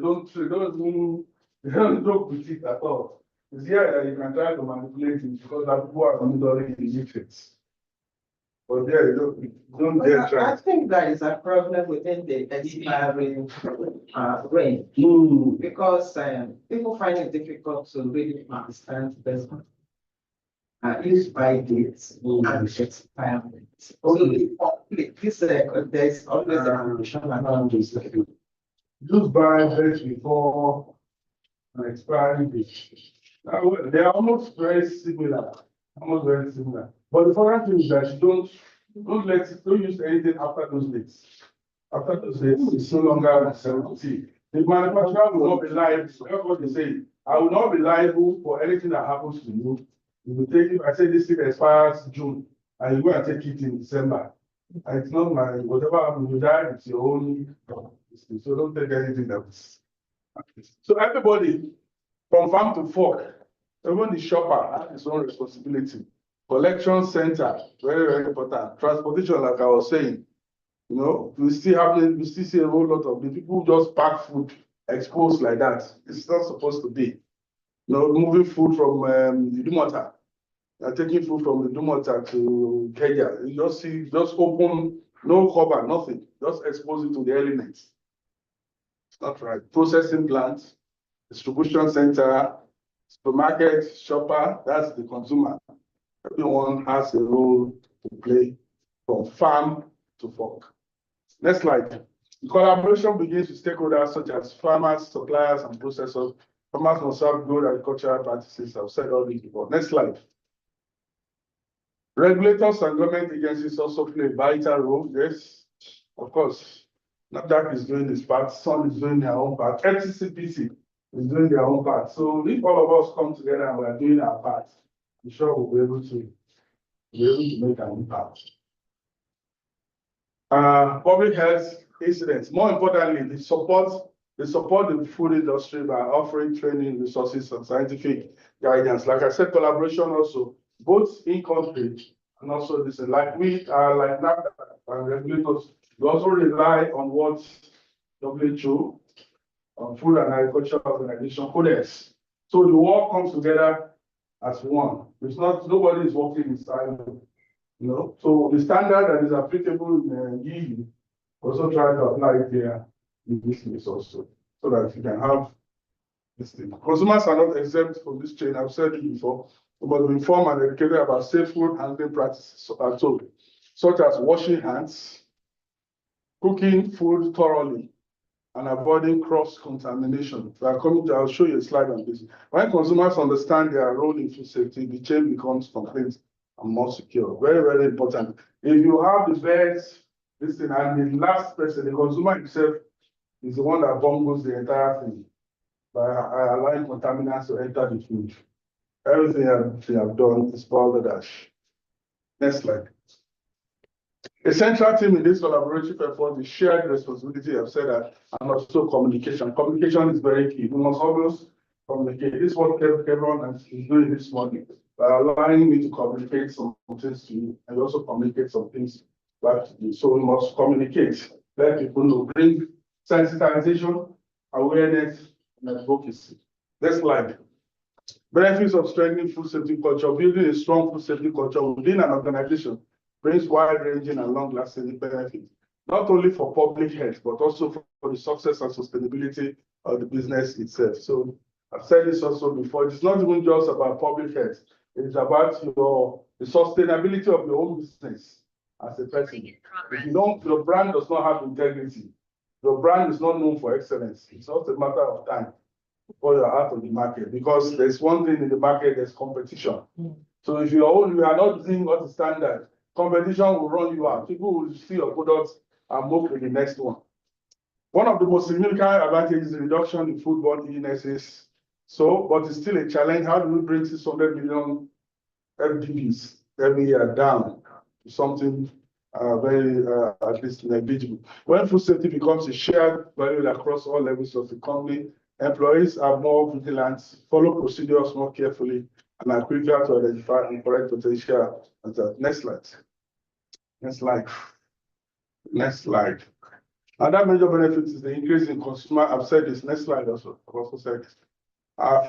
don't joke with it at all. It's here that you can try to manipulate it because that people are monitoring the effects. But there you don't dare try. I think there is a problem within the expiring range because people find it difficult to really understand this use by dates and expiring. So there's always a condition around this. Use by dates before an expiring date. They are almost very similar. But the foreign thing is that you don't use anything after those dates. After those dates, it's no longer 70. The manufacturer will not be liable. That's what they say. I will not be liable for anything that happens to you. You will take it. I say this thing expires June, and you go and take it in December. And it's not my whatever happens, you die, it's your own. So don't take anything else. So everybody, from farm to fork, even the shopper has his own responsibility. Collection center, very, very important. Transportation, like I was saying, we still see a whole lot of the people just pack food exposed like that. It's not supposed to be. Moving food from the Idumota, taking food from the Idumota to Kenya. You just open, no cover, nothing. Just expose it to the elements. It's not right. Processing plants, distribution center, supermarket, shopper, that's the consumer. Everyone has a role to play from farm to fork. Next slide. The collaboration begins with stakeholders such as farmers, suppliers, and processors. Farmers must have good agricultural practices. I've said all this before. Next slide. Regulators and government agencies also play a vital role. Yes, of course. NAFDAC is doing its part, SUN is doing their own part, FCCPC is doing their own part. So if all of us come together and we are doing our part, I'm sure we'll be able to make an impact. Public health incidents. More importantly, they support the food industry by offering training, resources, and scientific guidance. Like I said, collaboration also, both in country and also this. Like we are like NAFDAC and regulators, we also rely on what WHO, Food and Agriculture Organization, Codex. So the work comes together as one. It's not, nobody is working in silo. You know, so the standard that is applicable in EU, also try to apply it here in this case also, so that you can have this thing. Consumers are not exempt from this chain. I've said it before, but be informed and educated about safe food handling practices are told, such as washing hands, cooking food thoroughly, and avoiding cross-contamination. I'll show you a slide on this. When consumers understand their role in food safety, the chain becomes complete and more secure. Very, very important. If you have the best, this thing, and the last person, the consumer himself, is the one that bungles the entire thing by allowing contaminants to enter the food. Everything they have done is balderdash. Next slide. A central theme in this collaborative effort is shared responsibility. I've said that, and also communication. Communication is very key. We must always communicate. This is what Kevin is doing this morning, by allowing me to communicate some things to you, and also communicate some things back to you. So we must communicate, let people know, bring sensitization, awareness, and advocacy. Next slide. Benefits of strengthening food safety culture. Building a strong food safety culture within an organization brings wide-ranging and long-lasting benefits, not only for public health, but also for the success and sustainability of the business itself. So I've said this also before, it's not even just about public health, it's about the sustainability of your own business as a person. If you don't, your brand does not have integrity. Your brand is not known for excellence. It's not a matter of time before you're out of the market, because there's one thing in the market, there's competition. So if you are not doing what is standard, competition will run you out. People will see your products and move to the next one. One of the most significant advantages is the reduction in foodborne illnesses. So, but it's still a challenge. How do we bring 600 million FDPs every year down to something very, at least negligible? When food safety becomes a shared value across all levels of the company, employees are more vigilant, follow procedures more carefully, and are quicker to identify and correct potential. Next slide. Next slide. Next slide. Another major benefit is the increase in consumer. I've said this. Next slide also. I've also said this.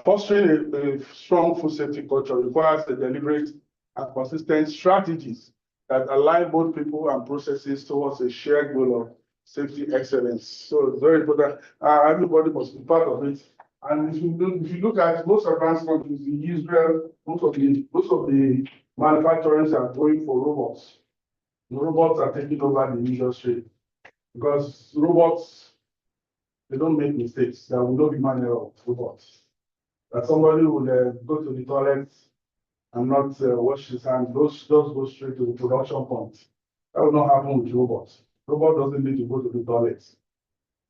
Fostering a strong food safety culture requires the deliberate and consistent strategies that align both people and processes towards a shared goal of safety excellence. So it's very important. Everybody must be part of it. And if you look at most advanced countries in Israel, most of the manufacturers are going for robots. The robots are taking over the industry because robots, they don't make mistakes. There will not be manual robots. That somebody will go to the toilet and not wash his hands, just go straight to the production point. That will not happen with robots. Robot doesn't need to go to the toilet.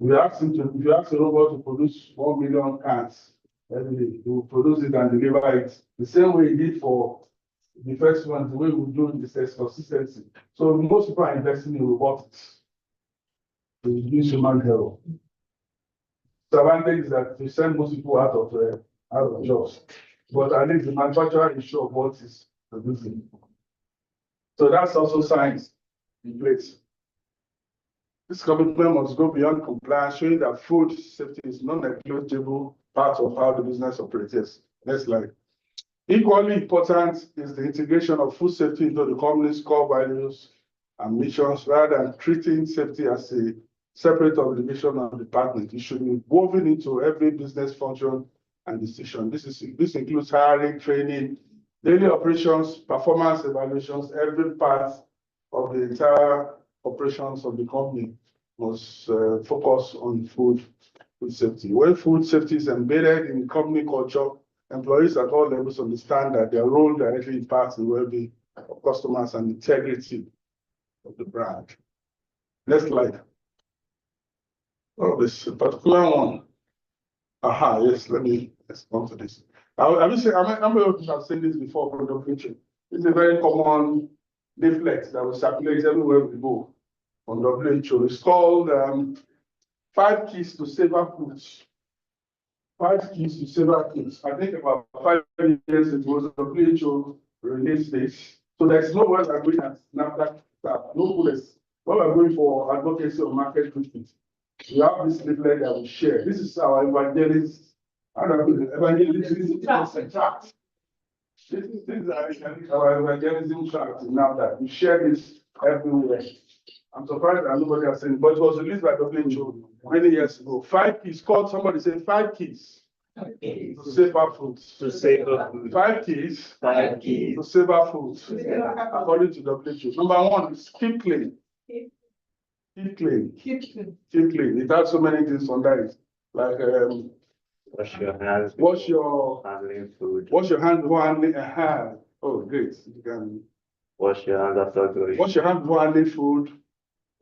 If you ask a robot to produce 1 million cans every day, he will produce it and deliver it the same way he did for the first one, the way we do this is consistency. So most people are investing in robotics to reduce human error. The advantage is that we send most people out of jobs, but at least the manufacturer is sure what is producing. So that's also science in place. This commitment must go beyond compliance, showing that food safety is non-negligible part of how the business operates. Next slide. Equally important is the integration of food safety into the company's core values and missions, rather than treating safety as a separate obligation of the department. It should be woven into every business function and decision. This includes hiring, training, daily operations, performance evaluations. Every part of the entire operations of the company must focus on food food safety. When food safety is embedded in company culture, employees at all levels understand that their role directly impacts the well-being of customers and integrity of the brand. Next slide. Oh, this particular one. Aha, yes, let's come to this. I will say, I'm able to have seen this before from the picture. It's a very common leaflet that will circulate everywhere we go on WHO. It's called 5 Keys to Safer Foods. 5 Keys to Safer Foods. I think about 5 years ago, WHO released this. So there's no way we're going at NAFDAC, no bullets. When we're going for advocacy of market treatment, we have this leaflet that we share. This is our evangelism tract. This is our evangelism tract now that we share this everywhere. I'm surprised that nobody has seen it, but it was released by WHO many years ago. 5 keys, called somebody said 5 keys. To safer foods. To safer food. 5 keys. 5 keys. To safer foods. According to WHO. Number 1 is keep clean. Keep clean. Keep clean. It has so many things under it. Like wash your hands. Wash your handling food. Wash your hands before handling. Oh, great. You can wash your hands after going. Wash your hands before handling food.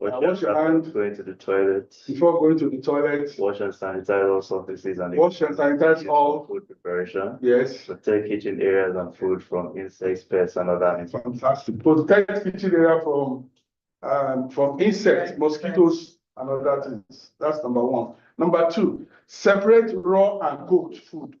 Wash your hands going to the toilet. Before going to the toilet. Wash and sanitize all surfaces and wash and sanitize all food preparation. Yes. Protect kitchen areas and food from insects, pests, and other animals. Fantastic. Protect kitchen area from insects, mosquitoes, and other things. That's number 1. Number 2, separate raw and cooked food.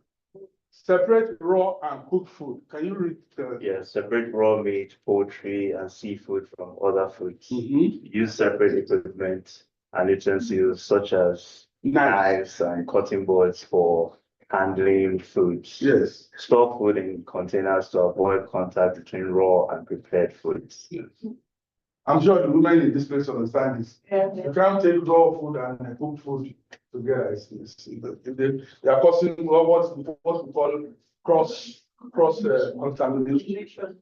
Separate raw and cooked food. Can you read? Yeah, separate raw meat, poultry, and seafood from other foods. Use separate equipment and utensils such as knives and cutting boards for handling foods. Yes. Store food in containers to avoid contact between raw and prepared foods. I'm sure the women in this place understand this. Yeah. You can't take raw food and cooked food together. If they are causing what we call cross contamination.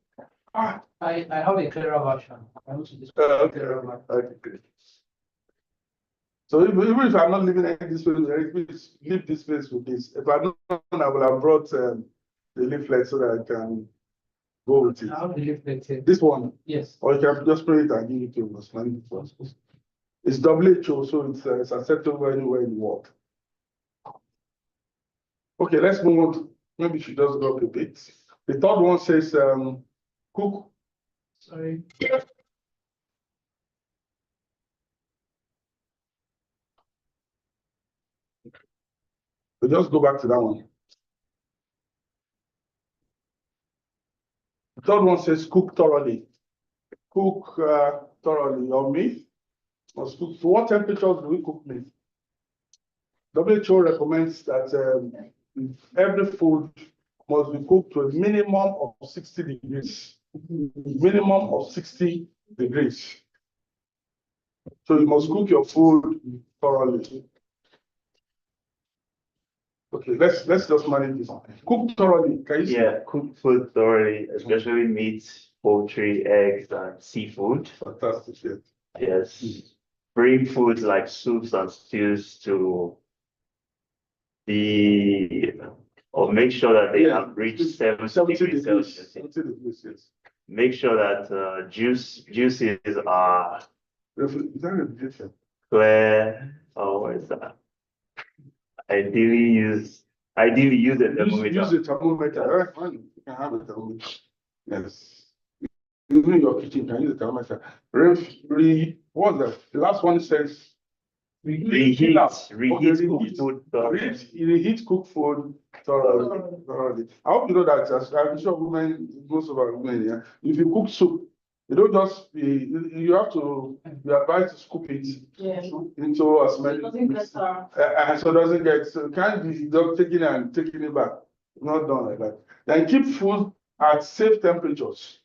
I have a clearer version. Okay. So even if I'm not living in this place, leave this place with this. If I don't, I will have brought the leaflet so that I can go with it. I have the leaflet here. This one? Yes. Or you can just print it and give it to us. It's WHO, so it's acceptable anywhere in the world. Okay, let's move on. Maybe she does go up a bit. The third one says cook. Sorry. So just go back to that one. The third one says cook thoroughly. Cook thoroughly. Your meat must cook. To what temperatures do we cook meat? WHO recommends that every food must be cooked to a minimum of 60 degrees. Minimum of 60 degrees. So you must cook your food thoroughly. Okay, let's just manage this. Cook thoroughly. Can you see? Yeah, cook food thoroughly, especially meat, poultry, eggs, and seafood. Fantastic. Yeah. Yes. Bring foods like soups and stews to or make sure that they have reached 70 degrees Celsius. 70 degrees, yes. Make sure that juices are clear. Oh, what is that? Ideally use a thermometer. Use a thermometer. You can have a thermometer. Yes. Even in your kitchen, you can use a thermometer. What's that? The last one says reheat cooked food thoroughly. Reheat cooked food thoroughly. I hope you know that. I'm sure women, most of our women here, if you cook soup, you don't just you have to be advised to scoop it into as many. So it doesn't get so can't be taking it and taking it back. Not done like that. Then keep food at safe temperatures.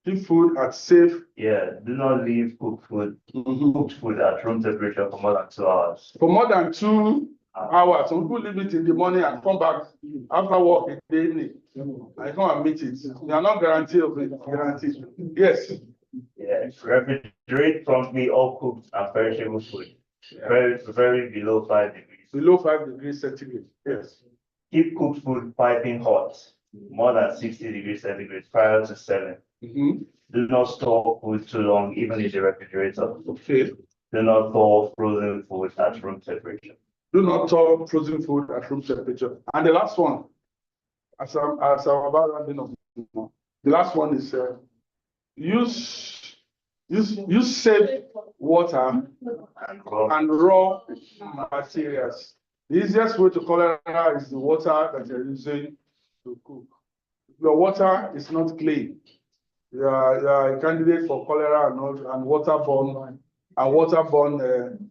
Keep food at safe. Yeah, do not leave cooked food at room temperature for more than 2 hours. For more than 2 hours. Some people leave it in the morning and come back after work in the evening. I come and meet it. They are not guaranteed of it. Guaranteed. Yes. Yeah, refrigerate promptly all cooked and perishable food. Very below 5 degrees. below 5 degrees centigrade. Yes. Keep cooked food piping hot, more than 60 degrees centigrade prior to serving. Mhm. Do not store food too long, even in the refrigerator. Okay. Do not thaw frozen food at room temperature. Do not thaw frozen food at room temperature. And the last one, as I'm about rounding up, the last one is use safe water and raw materials. The easiest way to cholera is the water that you're using to cook. If your water is not clean, you are a candidate for cholera and waterborne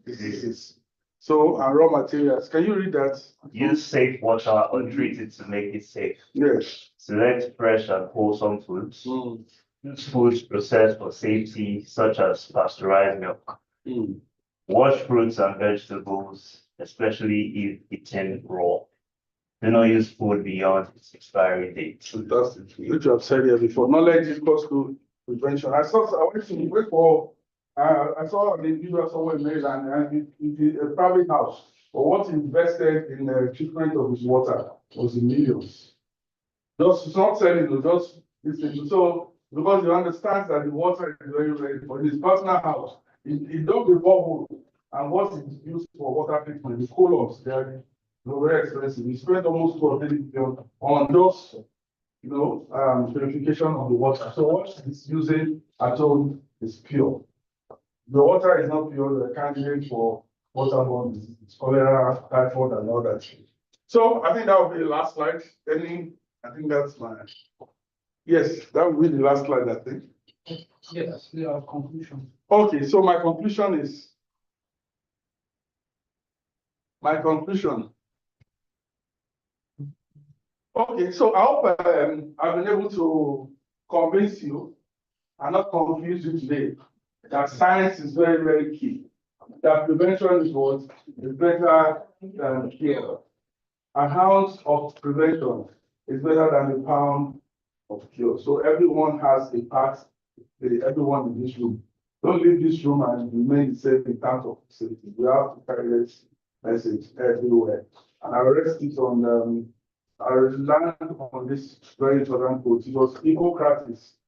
diseases. So, and raw materials. Can you read that? Use safe water or treat it to make it safe. Yes. Select fresh and wholesome foods. Mm. Use foods processed for safety, such as pasteurized milk. Mm. Wash fruits and vegetables, especially if eaten raw. Do not use food beyond its expiry date. Fantastic. Which you have said here before. Knowledge equals to prevention. I went to wait for. I saw an individual somewhere in Maryland, and it a private house. But what he invested in the treatment of his water was in millions. Just it's not selling, just listening. So because he understands that the water is very, very important. His personal house, he dug a borehole, and what is used for water treatment, the columns, they are very expensive. He spent almost 4 million on those, purification of the water. So what he's using at home is pure. The water is not pure, the candidate for waterborne disease, cholera, typhoid, and all that. So I think that will be the last slide. I think that's my. Yes, that will be the last slide, I think. Yes, your conclusion. Okay, so my conclusion is. Okay, so I hope I've been able to convince you and not confuse you today that science is very, very key. That prevention is better than cure. An ounce of prevention is better than a pound of cure. So everyone has a part, everyone in this room. Don't leave this room and remain safe in terms of safety. We have to carry this message everywhere. And I rest it on I learned on this very important quote. It was Hippocrates,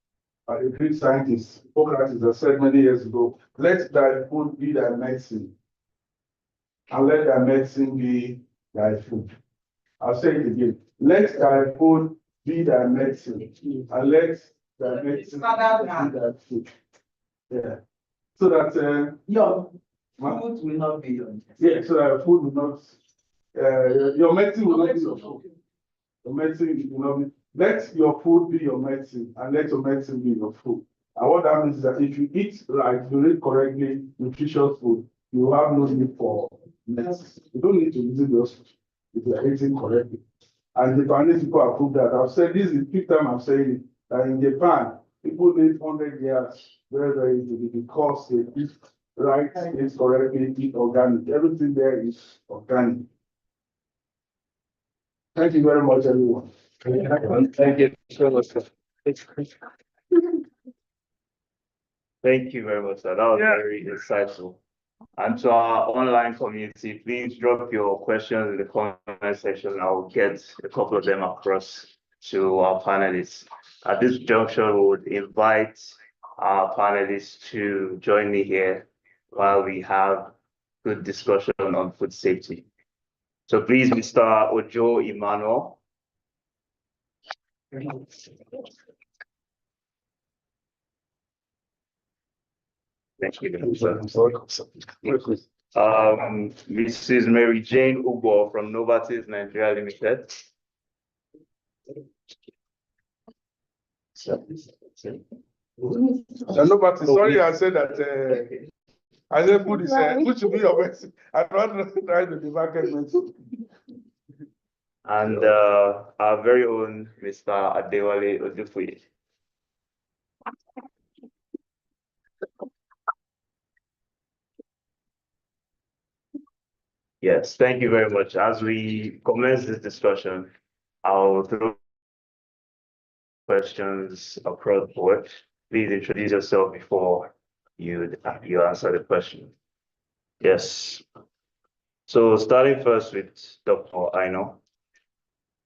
a Greek scientist, Hippocrates, that said many years ago, let thy food be thy medicine, and let thy medicine be thy food. I'll say it again. Let thy food be thy medicine, and let thy medicine be thy food. Yeah. So that Your food will not be your medicine. Yeah, so that food will not your medicine will not be your food. Your medicine will not be. Let your food be your medicine, and let your medicine be your food. And what that means is that if you eat right, you eat correctly, nutritious food, you have no need for medicine. You don't need to visit the hospital if you are eating correctly. And the Japanese people have proved that. I've said this is the fifth time I'm saying it, that in Japan, people live 100 years very, very easily because they eat right, eat correctly, eat organic. Everything there is organic. Thank you very much, everyone. Thank you so much, sir. Thank you very much, sir. That was very insightful. And to our online community, please drop your questions in the comment section. I'll get a couple of them across to our panelists. At this juncture, we would invite our panelists to join me here while we have good discussion on food safety. So please, Mr. Ojo Emmanuel. Thank you. Mrs. Mary Jane Ugo from Novartis Nigeria Limited. Novartis, sorry, I said that. I said food is food should be your medicine. I'd rather try to the market medicine. And our very own Mr. Adewale Odufuyi. Yes, thank you very much. As we commence this discussion, I'll throw questions across the board. Please introduce yourself before you answer the question. Yes. So starting first with Dr. Aino.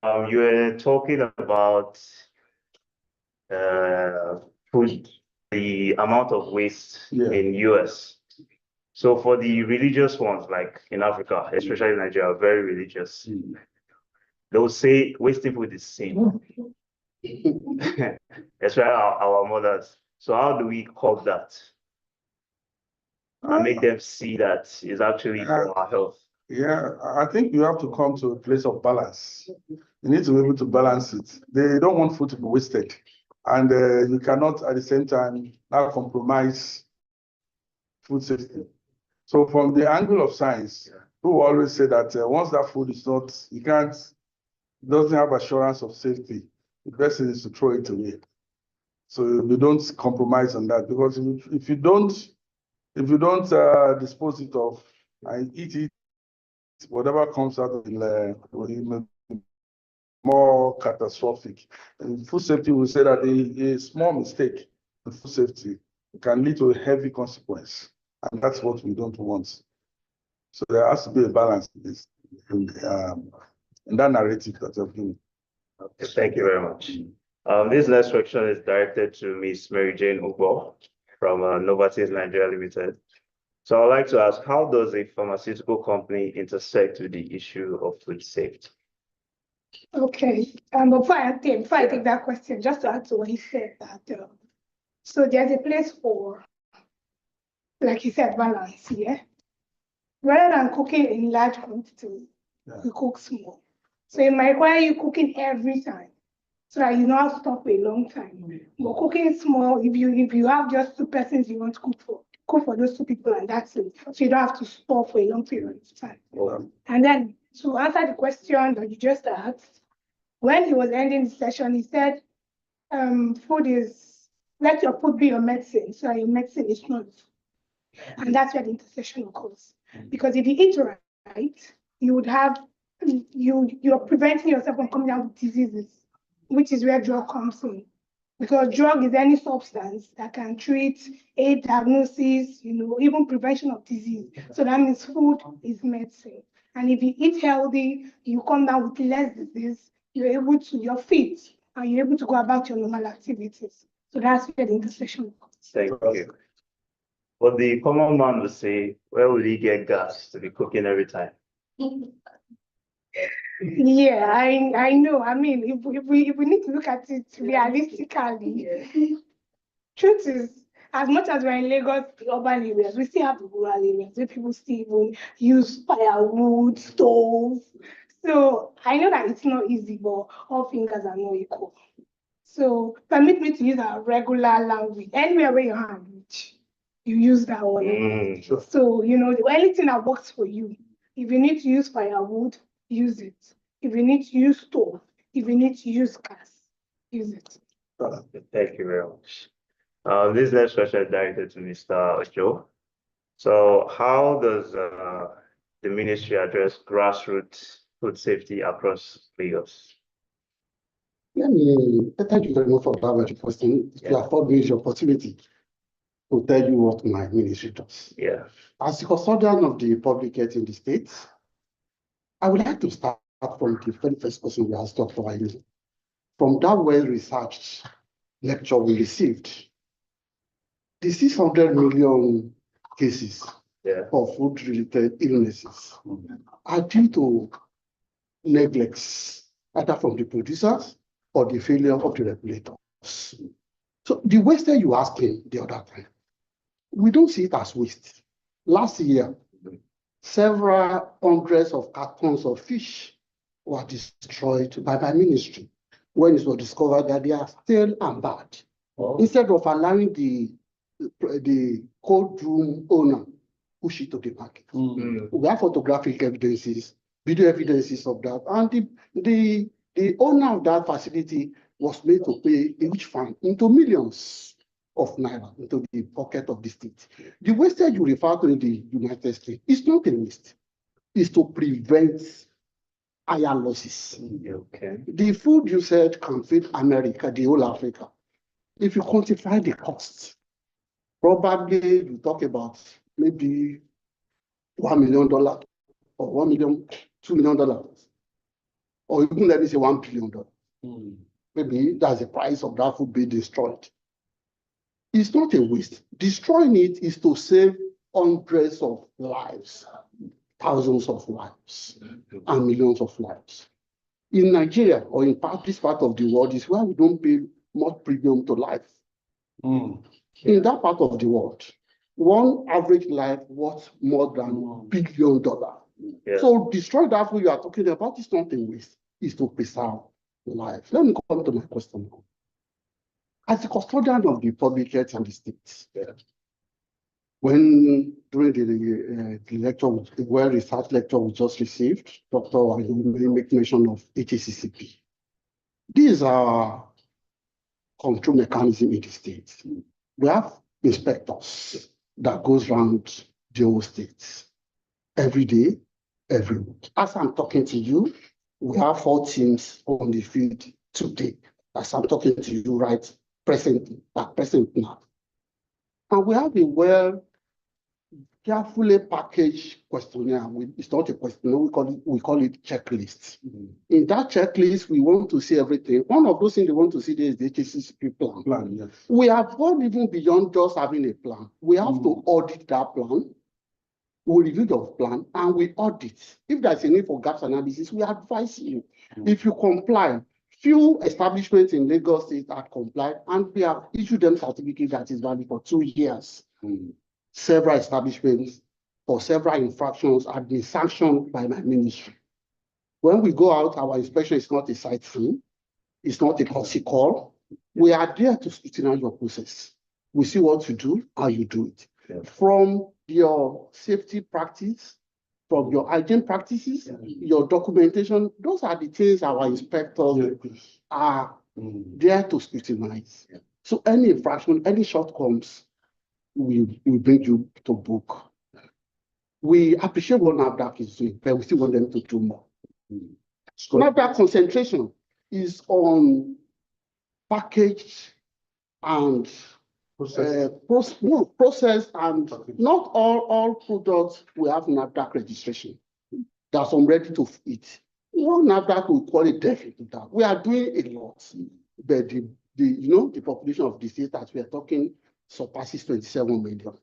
You were talking about food, the amount of waste in US. So for the religious ones, like in Africa, especially Nigeria, very religious, they'll say wasting food is sin. Especially our mothers. So how do we curb that? And make them see that it's actually for our health. Yeah, I think you have to come to a place of balance. You need to be able to balance it. They don't want food to be wasted. And you cannot at the same time now compromise food safety. So from the angle of science, people always say that once that food is not, doesn't have assurance of safety, the best thing is to throw it away. So you don't compromise on that, because if you don't dispose it of and eat it, whatever comes out of it will be more catastrophic. And food safety will say that a small mistake in food safety can lead to a heavy consequence, and that's what we don't want. So there has to be a balance in that narrative that I've given. Okay, thank you very much. This next question is directed to Ms. Mary Jane Ugbo from Novartis Nigeria Limited. So I'd like to ask, how does a pharmaceutical company intersect with the issue of food safety? Okay, before I take that question, just to add to what he said, that so there's a place for, like he said, balance, yeah. Rather than cooking in large quantities, you cook small. So it might require you cooking every time, so that you know how to stop for a long time. But cooking small, if you have just 2 persons you want to cook for those 2 people, and that's it. So you don't have to store for a long period of time. And then to answer the question that you just asked, when he was ending the session, he said, food is, let your food be your medicine, so your medicine is not. And that's where the intersection occurs. Because if you eat right, you would have, you're preventing yourself from coming down with diseases, which is where drug comes in. Because drug is any substance that can treat, aid diagnosis, even prevention of disease. So that means food is medicine. And if you eat healthy, you come down with less disease, you're fit, and you're able to go about your normal activities. So that's where the intersection comes. Thank you. But the common man will say, where will he get gas to be cooking every time? Yeah, I know. I mean, if we need to look at it realistically, truth is, as much as we're in Lagos, the urban areas, we still have the rural areas where people still even use firewood, stoves. So I know that it's not easy, but all fingers are not equal. So permit me to use our regular language. Anywhere where your hand reach, you use that one. So, anything that works for you. If you need to use firewood, use it. If you need to use stove, if you need to use gas, use it. Thank you very much. This next question is directed to Mr. Ojo. So how does the ministry address grassroots food safety across Lagos? Thank you very much for that question. If you afford me the opportunity to tell you what my ministry does. Yeah. As the custodian of the public health in the state, I would like to start from the very first person we asked, Dr. Aino. From that well-researched lecture we received, the 600 million cases of food-related illnesses are due to neglects, either from the producers or the failure of the regulators. So the waste that you asked him the other time, we don't see it as waste. Last year, several hundreds of cartons of fish were destroyed by my ministry when it was discovered that they are stale and bad. Instead of allowing the cold room owner push it to the market. We have photographic evidences, video evidences of that, and the owner of that facility was made to pay a huge fine into millions of naira into the pocket of the state. The waste that you refer to in the United States is not a waste. It's to prevent higher losses. Okay. The food you said can feed America, the whole Africa. If you quantify the cost, probably you talk about maybe $1 million or $1 million, $2 million, or even let me say $1 billion. Maybe that's the price of that food being destroyed. It's not a waste. Destroying it is to save hundreds of lives, thousands of lives, and millions of lives. In Nigeria or in this part of the world is where we don't pay much premium to life. In that part of the world, one average life worth more than $1 billion. Yeah. So destroy that food you are talking about is not a waste, it's to preserve life. Let me come to my question now. As the custodian of the public health and the state, when during the lecture, the well-researched lecture we just received, Dr. Ayumi make mention of HACCP. These are control mechanism in the state. We have inspectors that goes around the whole state every day, every week. As I'm talking to you, we have 4 teams on the field today. As I'm talking to you right present now. And we have a carefully packaged questionnaire. It's not a questionnaire, we call it checklist. In that checklist, we want to see everything. One of those things we want to see there is the HACCP plan. Yes. We have gone even beyond just having a plan. We have to audit that plan. We review the plan and we audit. If there's a need for gaps analysis, we advise you. If you comply, few establishments in Lagos State have complied, and we have issued them certificate that is valid for 2 years. Several establishments for several infractions have been sanctioned by my ministry. When we go out, our inspection is not a sightseeing, it's not a courtesy call. We are there to scrutinize your process. We see what you do, how you do it. Yeah. From your safety practice, from your hygiene practices, your documentation, those are the things our inspectors are there to scrutinize. Yeah. So any infraction, any shortcomings, we bring you to book. We appreciate what NAFDAC is doing, but we still want them to do more. So NAFDAC concentration is on packaged and processed, and not all products will have NAFDAC registration. There are some ready to eat. One NAFDAC will call it definitely that. We are doing a lot, but the population of the state that we are talking surpasses 27 million.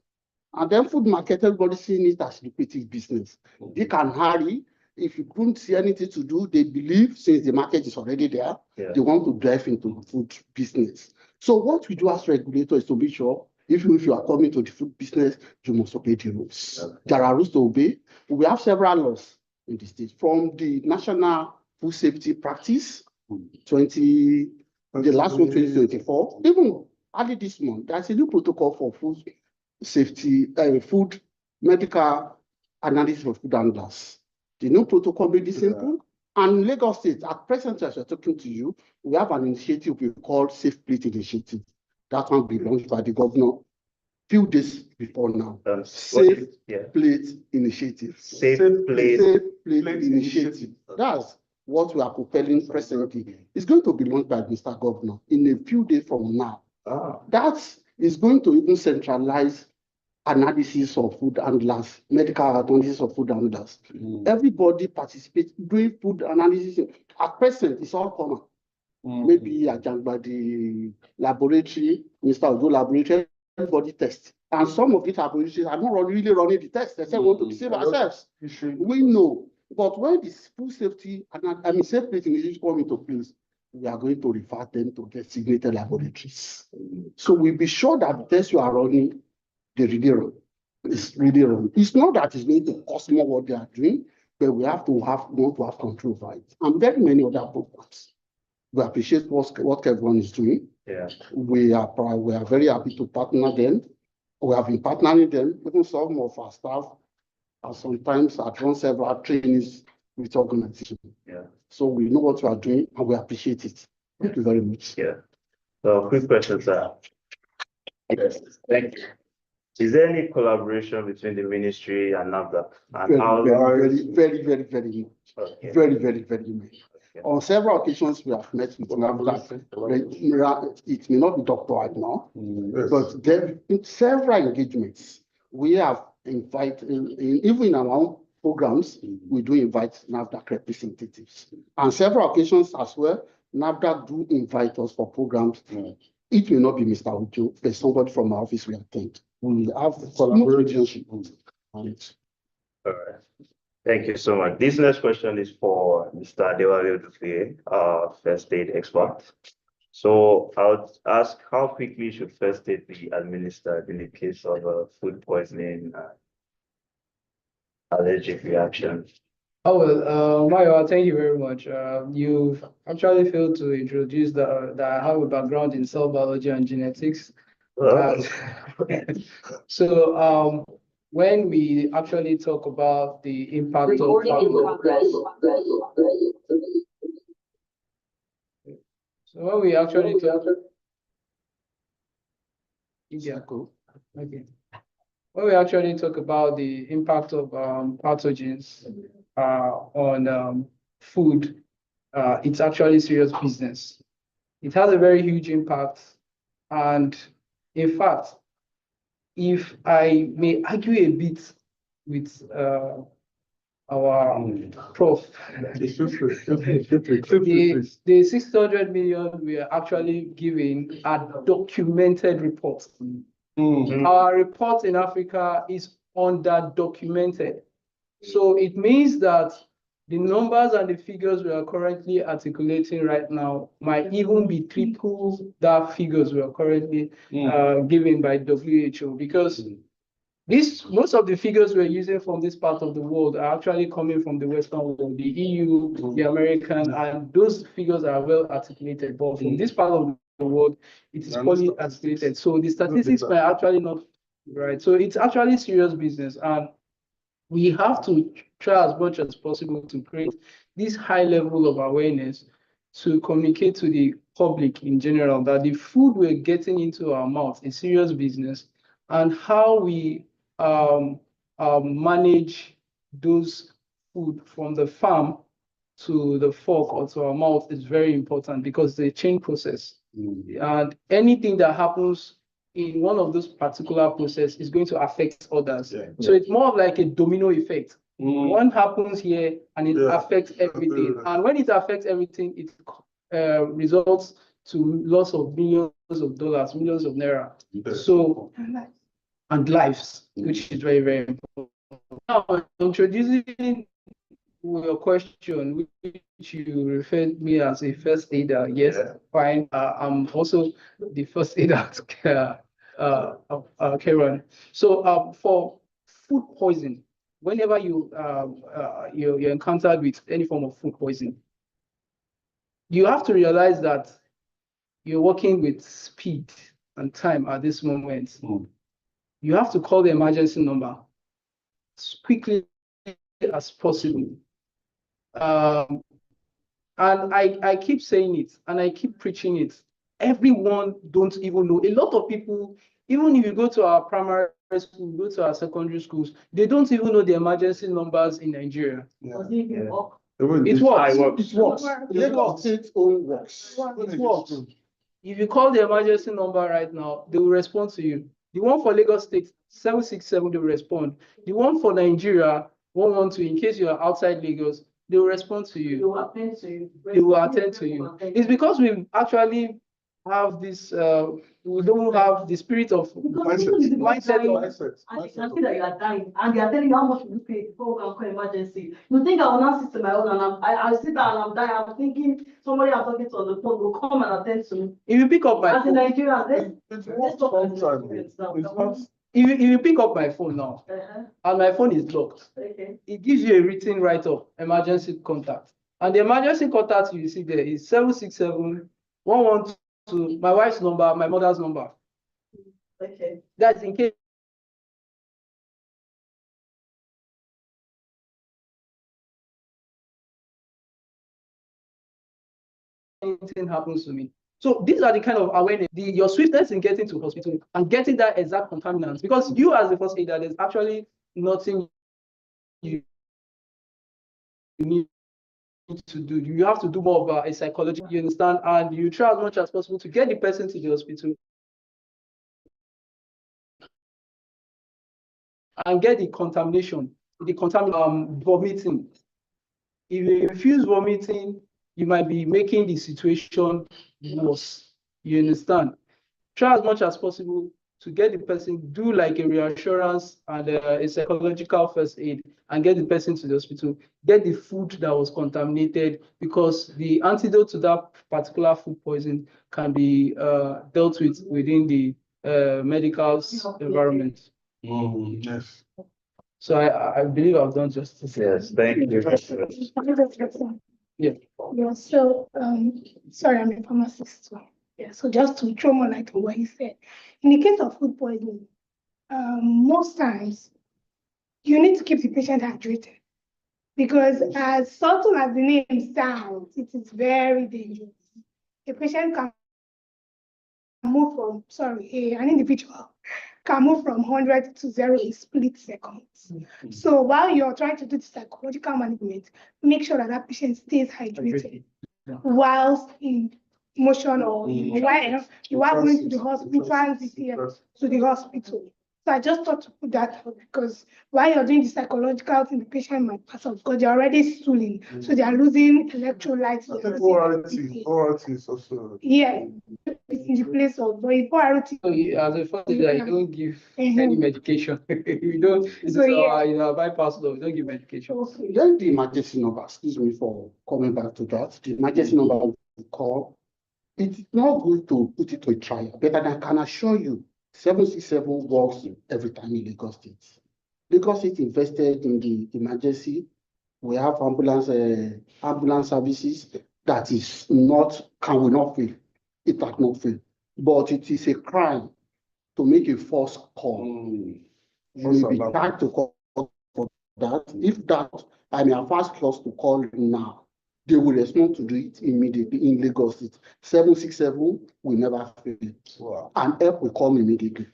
And then food market, everybody seeing it as lucrative business. They can hurry. If you couldn't see anything to do, they believe since the market is already there, they want to drive into the food business. So what we do as regulators is to be sure, if you are coming to the food business, you must obey the rules. There are rules to obey. We have several laws in the state, from the National Food Safety Practice, the last one, 2024, even early this month, there's a new protocol for food safety, food medical analysis of food handlers. The new protocol made it simple. And Lagos State, at present, as we're talking to you, we have an initiative we call Safe Plate Initiative. That one will be launched by the governor few days before now. Safe Plate Initiative. Safe Plate Initiative. That's what we are propelling presently. It's going to be launched by Mr. Governor in a few days from now. That is going to even centralize analysis of food handlers, medical analysis of food handlers. Everybody participates doing food analysis. At present, it's all common. Maybe at the laboratory, Mr. Ojo laboratory, everybody tests. And some of these laboratories are not really running the test. They say we want to save ourselves. We know. But when this food safety, safe plate initiative come into place, we are going to refer them to designated laboratories. So we'll be sure that the tests you are running, they really run. It's really wrong. It's not that it's going to cost more what they are doing, but we have to have control over it. And very many other programs. We appreciate what everyone is doing. Yeah. We are very happy to partner them. We have been partnering them. Even some of our staff are sometimes have run several trainings with organizations. Yeah. So we know what we are doing and we appreciate it. Thank you very much. Yeah. So quick questions, sir. Yes. Thank you. Is there any collaboration between the ministry and NAFDAC? Very much. Okay. Very much. Okay. On several occasions, we have met with NAFDAC. It may not be talked right now, but there in several engagements, we have invited, even in our own programs, we do invite NAFDAC representatives. On several occasions as well, NAFDAC do invite us for programs. It will not be Mr. Ujo, but somebody from our office will attend. We have a collaboration on it. All right. Thank you so much. This next question is for Mr. Adewale Odufie, our first aid expert. So I would ask, how quickly should first aid be administered in the case of food poisoning, allergic reaction? Oh, well, Mayo, thank you very much. You've actually failed to introduce that I have a background in cell biology and genetics. So when we actually talk about the impact of so when we actually talk okay. When we actually talk about the impact of pathogens on food, it's actually serious business. It has a very huge impact. And in fact, if I may argue a bit with our prof, the 600 million we are actually giving are documented reports. Our report in Africa is under-documented. So it means that the numbers and the figures we are currently articulating right now might even be triple that figures we are currently given by WHO, because most of the figures we're using from this part of the world are actually coming from the Western world, the EU, the American, and those figures are well articulated. But from this part of the world, it is poorly articulated. So the statistics are actually not right. So it's actually serious business. And we have to try as much as possible to create this high level of awareness to communicate to the public in general that the food we're getting into our mouth is serious business, and how we manage those food from the farm to the fork or to our mouth is very important, because it's a chain process. And anything that happens in one of those particular processes is going to affect others. So it's more of like a domino effect. One happens here and it affects everything. And when it affects everything, it results to loss of millions of dollars, millions of naira. So, and lives, which is very, very important. Now, introducing your question, which you referred me as a first aider. Yes, fine. I'm also the first aider at Karen. So for food poisoning, whenever you're encountered with any form of food poisoning, you have to realize that you're working with speed and time at this moment. You have to call the emergency number as quickly as possible. And I keep saying it and I keep preaching it. Everyone don't even know. A lot of people, even if you go to our primary school, go to our secondary schools, they don't even know the emergency numbers in Nigeria. It works. Lagos State own works. It works. If you call the emergency number right now, they will respond to you. The one for Lagos State, 767, they will respond. The one for Nigeria, 112, in case you are outside Lagos, they will respond to you. They will attend to you. They will attend to you. It's because we actually have this, we don't have the spirit of mindset. And they can see that you are dying, and they are telling you how much you pay before we can call emergency. You think I will not sit to my own, and I sit down and I'm dying. I'm thinking somebody I'm talking to on the phone will come and attend to me. If you pick up my phone, if you pick up my phone now, and my phone is locked, it gives you a written write-up, emergency contact. And the emergency contact you see there is 767 112, my wife's number, my mother's number. That's in case anything happens to me. So these are the kind of awareness, your swiftness in getting to hospital and getting that exact contaminants, because you as the first aider, there's actually nothing you need to do. You have to do more of a psychology, you understand, and you try as much as possible to get the person to the hospital and get the contamination vomiting. If you refuse vomiting, you might be making the situation worse. You understand? Try as much as possible to get the person, do like a reassurance and a psychological first aid, and get the person to the hospital. Get the food that was contaminated, because the antidote to that particular food poison can be dealt with within the medical environment. Yes. So I believe I've done justice. Yes, thank you. Yeah. Yeah, so, sorry, I'm a pharmacist. So, yeah, so just to throw more light on what he said. In the case of food poisoning, most times you need to keep the patient hydrated, because as subtle as the name sounds, it is very dangerous. A patient can move from, an individual can move from 100 to 0 in split seconds. So while you're trying to do the psychological management, make sure that that patient stays hydrated whilst in motion, or while you are going to the hospital, transit here to the hospital. So I just thought to put that out, because while you're doing the psychological thing, the patient might pass out because they're already stooling. So they are losing electrolytes. I think ORT is also. Yeah, in the place of, but if ORT. So as a first aid, you don't give any medication. You don't. So, yeah. In our bypass law, we don't give medication. Okay. Then the emergency number, excuse me for coming back to that, the emergency number we call, it's not good to put it to a trial, but I can assure you, 767 works every time in Lagos State. Lagos State invested in the emergency. We have ambulance services that is not, will not fail. It has not failed. But it is a crime to make a false call. You will be charged to call for that. If that, I mean, fast close to call now, they will respond to it immediately in Lagos State. 767 will never fail. Wow. And help will come immediately.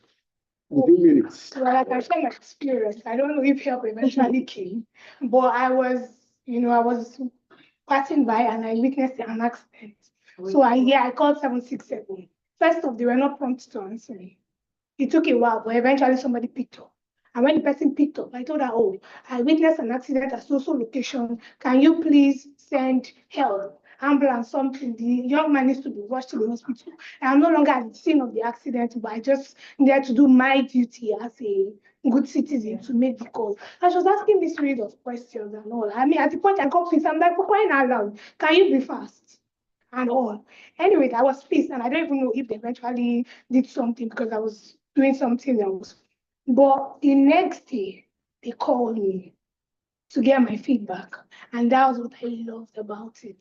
Within minutes. Well, I can share my experience. I don't know if help eventually came, but I was passing by and I witnessed an accident. So I called 767. First off, they were not prompt to answer me. It took a while, but eventually somebody picked up. And when the person picked up, I told her, oh, I witnessed an accident at social location. Can you please send help, ambulance, something? The young man needs to be rushed to the hospital. I'm no longer at the scene of the accident, but I just needed to do my duty as a good citizen to make the call. And she was asking me a series of questions and all. I mean, at the point I got pissed, I'm like, for crying out loud, can you be fast? And all. Anyway, I was pissed, and I don't even know if they eventually did something, because I was doing something else. But the next day, they called me to get my feedback. And that was what I loved about it.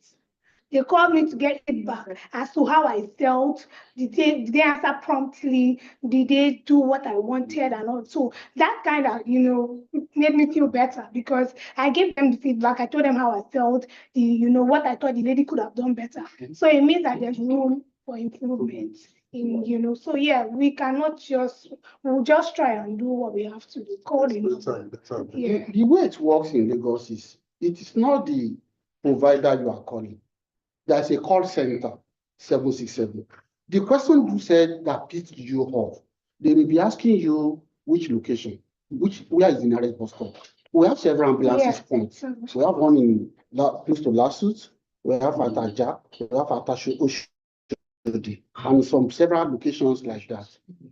They called me to get feedback as to how I felt. Did they answer promptly? Did they do what I wanted and all? So that kind of, made me feel better, because I gave them the feedback. I told them how I felt, what I thought the lady could have done better. So it means that there's room for improvement. So yeah, we'll just try and do what we have to do. Yeah. The way it works in Lagos is, it is not the provider you are calling. There's a call center, 767. The question you said that pissed you off, they will be asking you which location, where is the nearest bus stop. We have several ambulances points. We have one in close to Lasut, we have at Ajah, we have at Oshodi, and some several locations like that.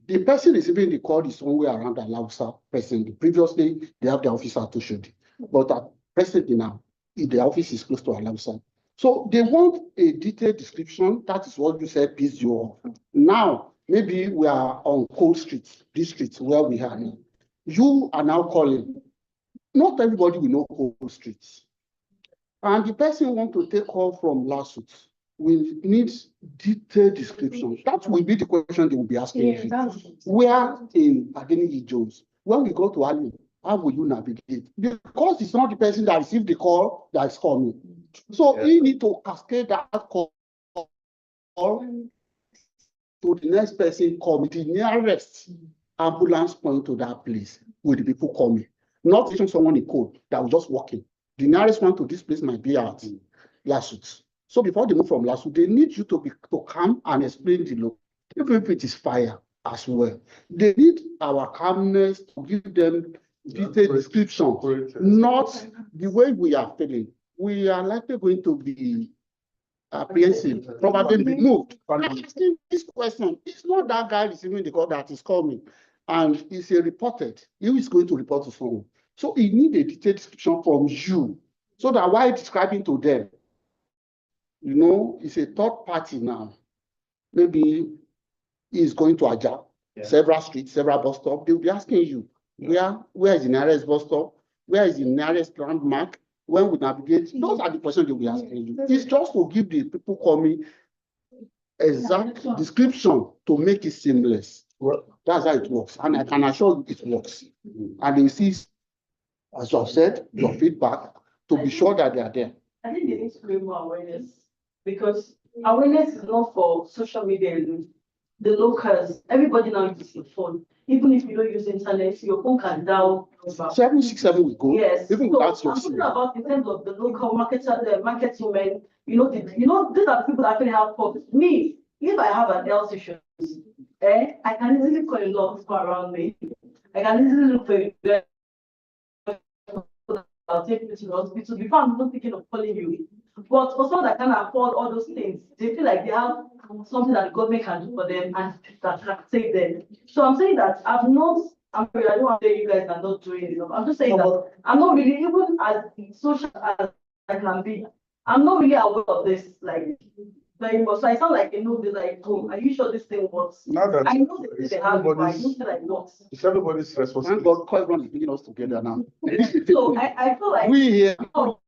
The person receiving the call is somewhere around Alausa presently. Previously, they have the office at Oshodi, but at presently now, the office is close to Alausa. So they want a detailed description. That is what you said pissed you off. Now, maybe we are on Cold Street, this street where we are now. You are now calling. Not everybody will know Cold Street. And the person want to take call from Lasut will need detailed description. That will be the question they will be asking you. Where in Adeniyi Jones, when we go to Ali, how will you navigate? Because it's not the person that received the call that is coming. So you need to cascade that call to the next person coming, the nearest ambulance point to that place with the people coming. Not someone in code that was just walking. The nearest one to this place might be at Lasut. So before they move from Lasut, they need you to come and explain the look. Even if it is fire as well. They need our calmness to give them detailed description, not the way we are feeling. We are likely going to be apprehensive, probably be moved. I'm asking this question. It's not that guy receiving the call that is coming, and it's a reported. He is going to report to someone. So he need a detailed description from you, so that while describing to them, you know, it's a third party now. Maybe he's going to Ajah, several streets, several bus stops. They'll be asking you, where is the nearest bus stop? Where is the nearest landmark? When we navigate, those are the questions they'll be asking you. It's just to give the people coming exact description to make it seamless. Well, that's how it works. And I can assure you it works. And they see, as I've said, your feedback to be sure that they are there. I think they need to create more awareness, because awareness is not for social media alone. The locals, everybody now uses your phone. Even if you don't use internet, your phone can dial. 767 will go. Yes. Even So without your I'm talking SIM. about in terms of the local marketer, the market women. You know, these are the people that actually have phones. Me, if I have an health issue, I can easily call a lot of people around me. I can easily look for you. I'll take you to the hospital before I'm not thinking of calling you. But for someone that can afford all those things, they feel like they have something that the government can do for them and that can save them. So I'm saying that I don't want to say you guys are not doing enough. I'm just saying that I'm not really, even as social as I can be, I'm not really aware of this, like, very much. So I sound like, like, oh, are you sure this thing works? Now that I know they have it, but I don't feel like it works. it's everybody's Thank responsibility. God, because everyone is bringing us together now. So I feel like We here oh,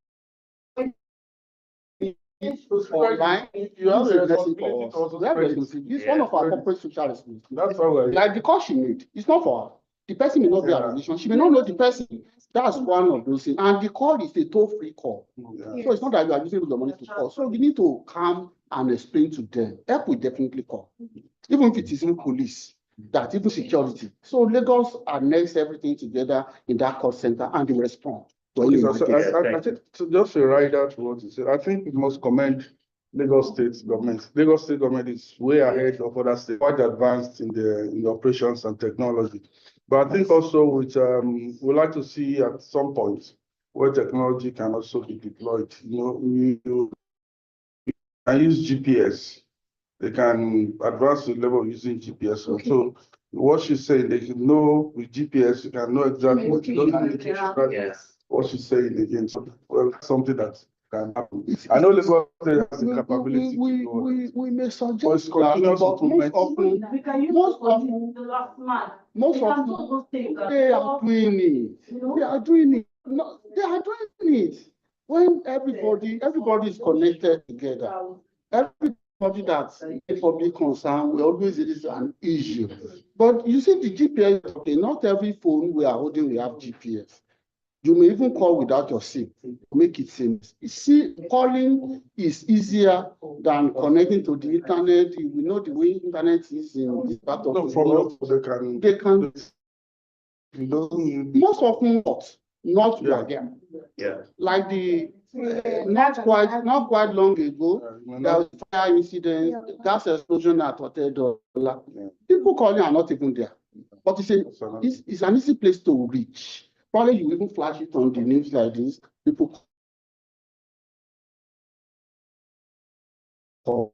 online, you have a blessing for us. We have a responsibility. It's one of our corporate social responsibilities. That's why we're. Like the call she made, it's not for her. The person may not be a relation. She may not know the person. That's one of those things. And the call is a toll-free call. Yeah. So it's not that you are using the money to call. So you need to come and explain to them. Help will definitely call. Even if it isn't police, that even security. So Lagos annexed everything together in that call center and they respond. Okay, so I think so just a rider to what you said. I think we must commend Lagos State government. Lagos State government is way ahead of other states, quite advanced in the operations and technology. But I think also with we'd like to see at some point where technology can also be deployed. You can use GPS. They can advance the level of using GPS. Okay. So what she's saying, they can know with GPS, you can know exactly what you don't need to. Yes. What she's saying again. So, well, something that can happen. I know Lagos has the capability. We may suggest it's continuous improvement. we can use the last man. Most They of can do those things. they are doing it. They are doing it. No, they are doing it. When everybody is connected together, everybody that's a public concern will always is an issue. But you see the GPS, okay, not every phone we are holding we have GPS. You may even call without your SIM, make it seamless. You see, calling is easier than connecting to the internet. You will know the way internet is in this part of the world. They can. Most often not there. Yeah. Like the not quite long ago, there was a fire incident, gas explosion at Hotel Dollar. People calling are not even there, but it's an easy place to reach. Probably you even flash it on the news like this. People call.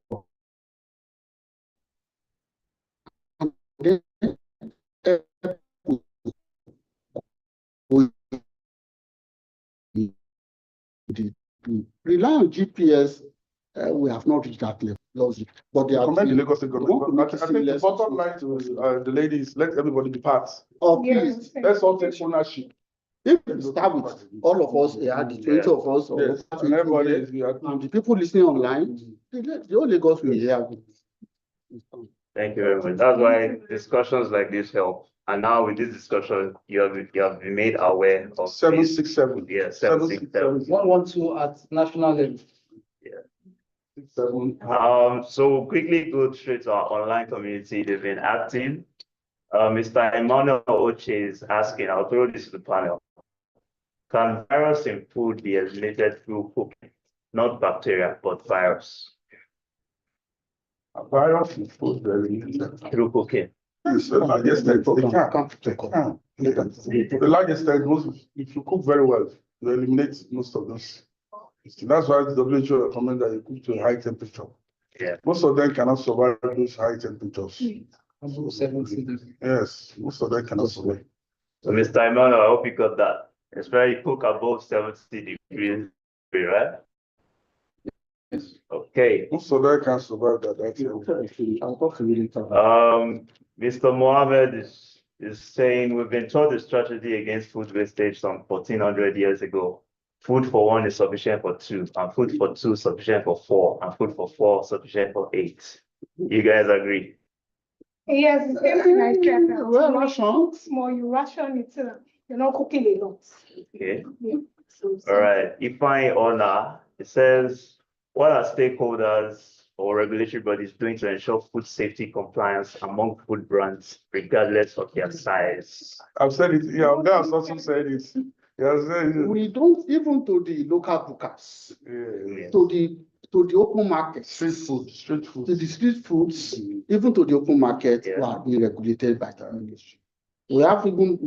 And then, rely on GPS, we have not reached that level. But they are commend the Lagos State government. I think the bottom line to the ladies, let everybody depart. Yes. Let's all take ownership. If we start with all of us, the 20 of us, yes. And everybody is and the people listening online, the whole Lagos will hear. Thank you very much. That's why discussions like this help. And now with this discussion, you have been made aware of 767. Yeah, 767. 112 at national level. Yeah. 7. So quickly go straight to our online community. They've been acting. Mr. Emmanuel Oche is asking, I'll throw this to the panel. Can virus in food be eliminated through cooking? Not bacteria, but virus. A virus in food very through cooking. It's the largest extent. The largest extent, if you cook very well, you eliminate most of those. That's why the WHO recommend that you cook to a high temperature. Yeah. Most of them cannot survive those high temperatures. Above 70 degrees. Yes, most of them cannot survive. So, Mr. Emmanuel, I hope you got that. It's very cook above 70 degrees, right? Yes. Okay. Most of them can survive that. Mr. Mohammed is saying we've been taught the strategy against food wastage some 1400 years ago. Food for one is sufficient for two, and food for two sufficient for four, and food for four sufficient for 8. You guys agree? Yes, it's same like that. Well, ration. Small, you ration it, you're not cooking a lot. Okay. Yeah. All right. Ifeanyi Ona, it says, what are stakeholders or regulatory bodies doing to ensure food safety compliance among food brands, regardless of their size? I've said it. Yeah, Oga has also said it. He has said it. We don't even to the local bookers, Yeah. to the open market, Street food. to the street foods, even to the open market, Yeah. who are being regulated by the ministry. We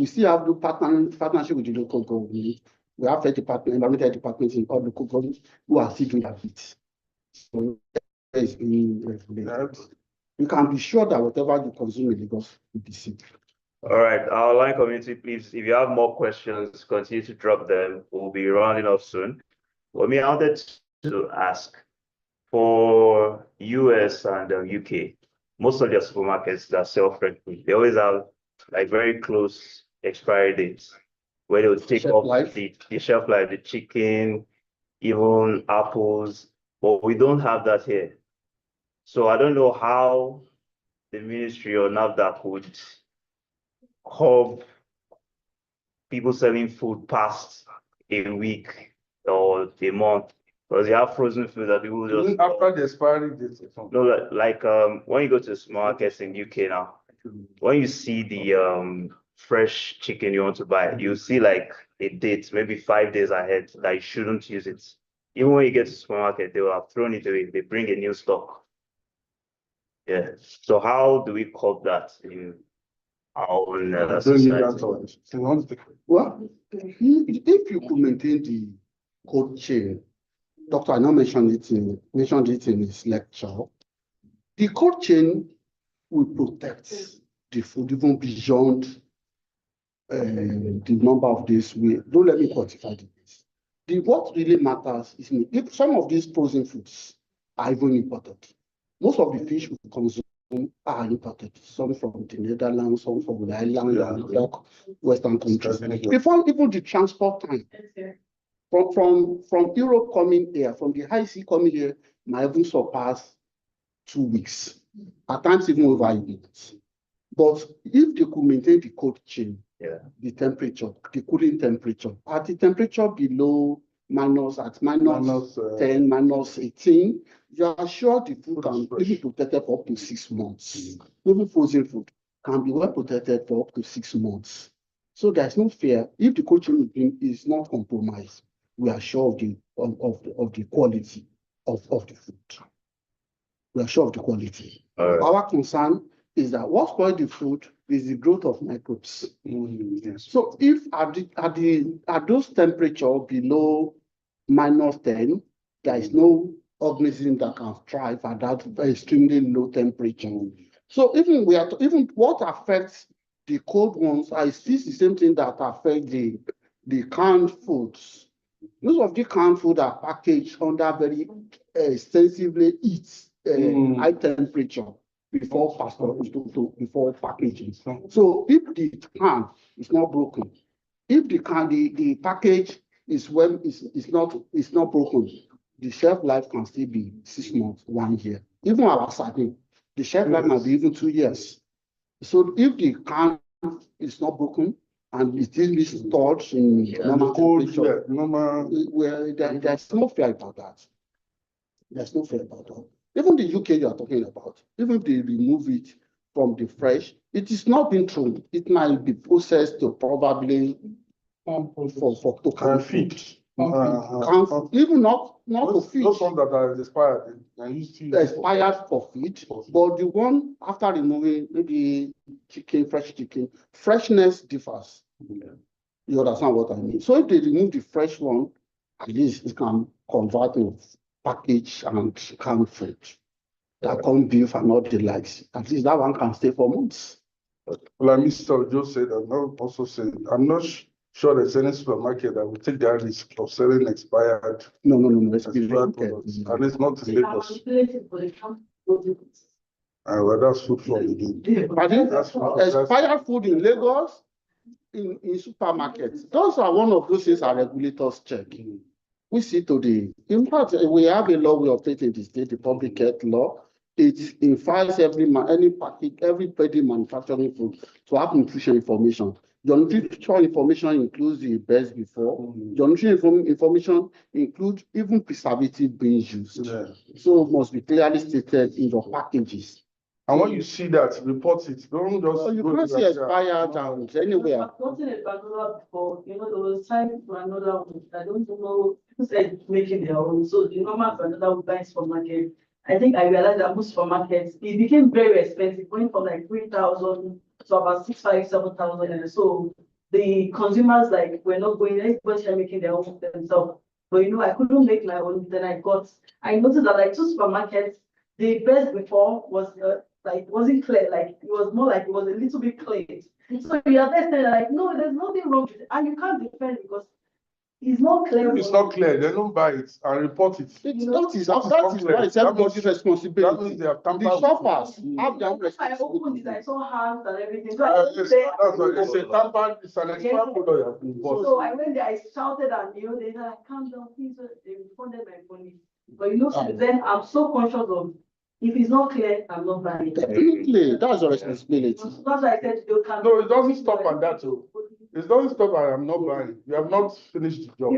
still have the partnership with the local government. We have environmental departments in all local governments who are still doing their bit. So there is being regulated. You can be sure that whatever you consume in Lagos will be safe. All right, our online community, please, if you have more questions, continue to drop them. We'll be rounding off soon. Well, I wanted to ask, for US and UK, most of their supermarkets that sell fresh food, they always have like very close expiry dates where they'll take Shelf off life. the shelf life, the chicken, even apples, but we don't have that here. So I don't know how the ministry or NAFDAC would curb people selling food past a week or a month, because they have frozen food that people just Even after the expiry date or something. no, like when you go to the supermarkets in UK now, when you see the fresh chicken you want to buy, you see like a date, maybe 5 days ahead, that you shouldn't use it. Even when you get to the supermarket, they will have thrown it away. They bring a new stock. Yeah. So how do we curb that in our own society? Well, if you could maintain the cold chain, Dr. I know mentioned it in his lecture, the cold chain will protect the food even beyond the number of days. Don't let me quantify the days. What really matters is if some of these frozen foods are even imported. Most of the fish we consume are imported, some from the Netherlands, some from the island and Western countries. Before even the transport time, from Europe coming here, from the high sea coming here, might even surpass 2 weeks, at times even over a week. But if they could maintain the cold chain, the temperature, the cooling temperature, at the temperature below minus 10, minus 18, you are sure the food can be protected for up to 6 months. Even frozen food can be well protected for up to 6 months. So there's no fear. If the cold chain is not compromised, we are sure of the quality of the food. We are sure of the quality. Our concern is that what spoils the food is the growth of microbes. Yes. So if at those temperatures below minus 10, there is no organism that can thrive at that extremely low temperature. So even what affects the cold ones are still the same thing that affect the canned foods. Most of the canned food are packaged under very extensively high temperature before packaging. So if the can is not broken, if the package is not broken, the shelf life can still be 6 months, 1 year. Even our sardine, the shelf life might be even 2 years. So if the can is not broken and it is stored in normal temperature, there's no fear about that. There's no fear about that. Even the UK you are talking about, even if they remove it from the fresh, it is not being thrown. It might be processed to probably to can feed. Even not for Those feed, ones that are expired, and you still. expired for feed, but the one after removing maybe chicken, fresh chicken, freshness differs. You understand what I mean? So if they remove the fresh one, at least it can convert to package and canned food. That corned beef and all the likes. At least that one can stay for months. Like Mr. Joe said, I'm not sure there's any supermarket that will take that risk of selling expired. No. Expired products. And it's not in Lagos. Well, that's food from the Pardon? That's Expired food in Lagos, in supermarkets. Those are one of those things our regulators check. We see today. In fact, we have a law we operate in the state, the public health law. It invites everybody manufacturing food to have nutrition information. Your nutrition information includes the best before. Your nutrition information includes even preservative being used. Yeah. So it must be clearly stated in your packages. And when you see that, report it. Don't just. You can't see expired and anywhere. I've gotten a granola before, there was time for another one. I don't know, people said making their own. So the normal granola we buy in supermarket, I think I realized that most supermarkets, it became very expensive, going from like 3,000 to about 6,500, 7,000. And so the consumers were not going, everybody making their own themselves. But I couldn't make my own. Then I noticed that 2 supermarkets, the best before was it wasn't clear, it was more like it was a little bit clear. So you are there no, there's nothing wrong with it, and you can't defend it because it's not clear. If it's not clear, they don't buy it and report it. That is why it's everybody's responsibility. That means they have tampered. The shoppers have their I opened it, I saw hands and everything. It's a tampered, it's an expired product. So I went there, I shouted, and they said, calm down, please. They refunded my money. But then I'm so conscious of, if it's not clear, I'm not buying it. Definitely, that's your responsibility. So that's why I said you can't. No, it doesn't stop at that too. It doesn't stop at I'm not buying. You have not finished the job.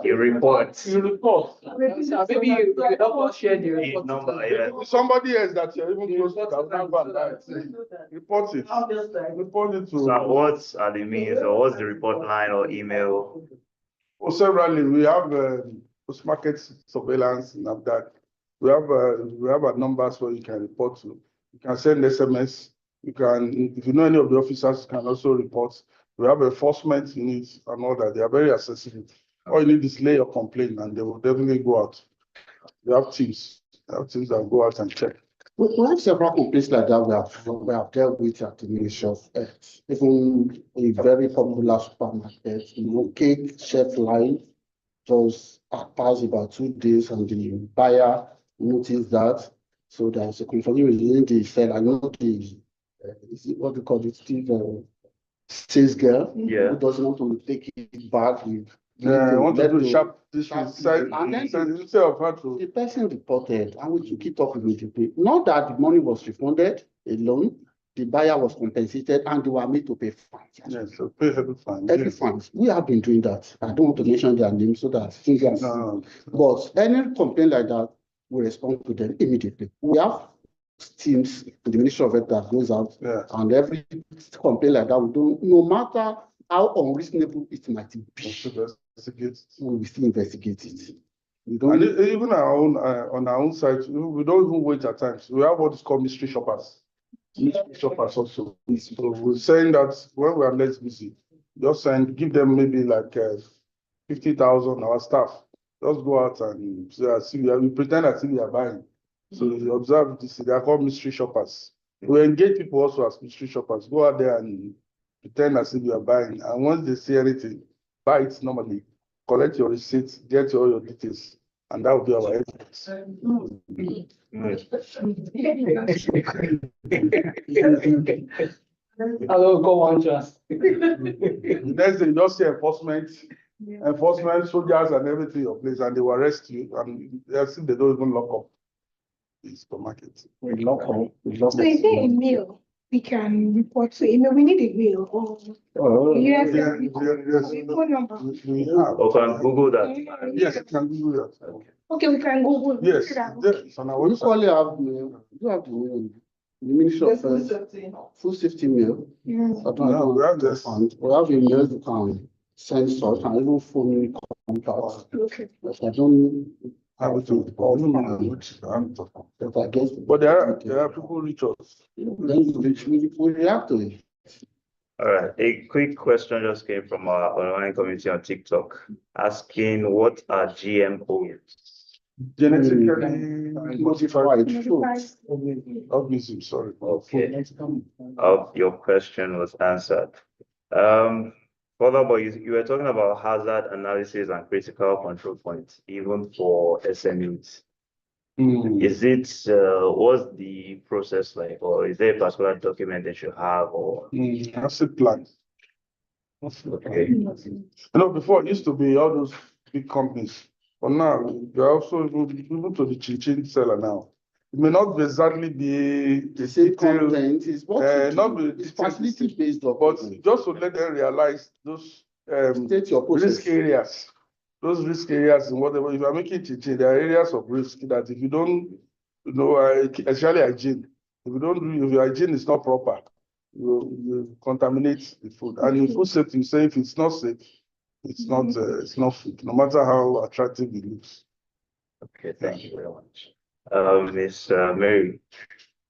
You report. You report. Maybe you help us share the report. Number, yeah. Somebody else that you're even close to that can buy it. Report it. I'll just Report it to. So what are the means, or what's the report line or email? Well, severally, we have post-market surveillance and that. We have our numbers where you can report to. You can send SMS. You can, if you know any of the officers, you can also report. We have enforcement units and all that. They are very accessible. All you need is lay your complaint and they will definitely go out. We have teams. That go out and check. We have several complaints like that we have dealt with at the Ministry of Health. Even a very popular supermarket, cake shelf life just passed about 2 days and the buyer noticed that. So there's a confirmation within the cell. I know what they call it, sales girl who doesn't want to take it back. I want to do sharp this instead of her to. The person reported, and we took it up immediately. Not that the money was refunded alone, the buyer was compensated, and they were made to pay fines. Yes, so pay heavy fines. Heavy fines. We have been doing that. I don't want to mention their names so that things are. No. But any complaint like that, we respond to them immediately. We have teams in the Ministry of Health that goes out, and every complaint like that, we don't, no matter how unreasonable it might be, we will still investigate it. We don't. And even on our own side, we don't even wait at times. We have what is called mystery shoppers. Mystery shoppers also. So we're saying that when we are less busy, just give them maybe 50,000 our staff. Just go out and we pretend as if we are buying. So you observe this, they are called mystery shoppers. We engage people also as mystery shoppers. Go out there and pretend as if you are buying. And once they see anything, buy it normally, collect your receipts, get all your details, and that will be our efforts. Hello, go on, just. Next day, you just see enforcement soldiers and everything in your place, and they will arrest you, and they don't even lock up the supermarket. We lock up. So is there a mail we can report to? Email? We need a mail. Yes. Phone number. Or can Google that? Yes, you can Google that. Okay, we can Google. Yes, it's on our website. Usually have mail. You have the mail. The Ministry of Health, food safety mail. Yeah. We have email you can sensors and even phone contacts. Okay. But I don't have to. But I guess. But there are people reach us. Then you we react to it. All right, a quick question just came from our online community on TikTok asking what are GMOs? Genetically modified Modified. organisms, sorry. Okay. Your question was answered. Furthermore, you were talking about hazard analysis and critical control points, even for SMEs. Is it, what's the process like, or is there a particular document that you have, or? Asset plan. Okay. You know, before it used to be all those big companies, but now you're also even to the chin seller now. It may not exactly be They say content is what you not do. be It's facility based but document. just to let them realize those State your process. risk areas. Those risk areas in whatever, if you're making chinchin, there are areas of risk that if you don't, you know, especially hygiene, if you don't do, if your hygiene is not proper, you contaminate the food. And in food safety, you say if it's not safe, it's not food, no matter how attractive it looks. Okay, thank you very much. Ms. Mary,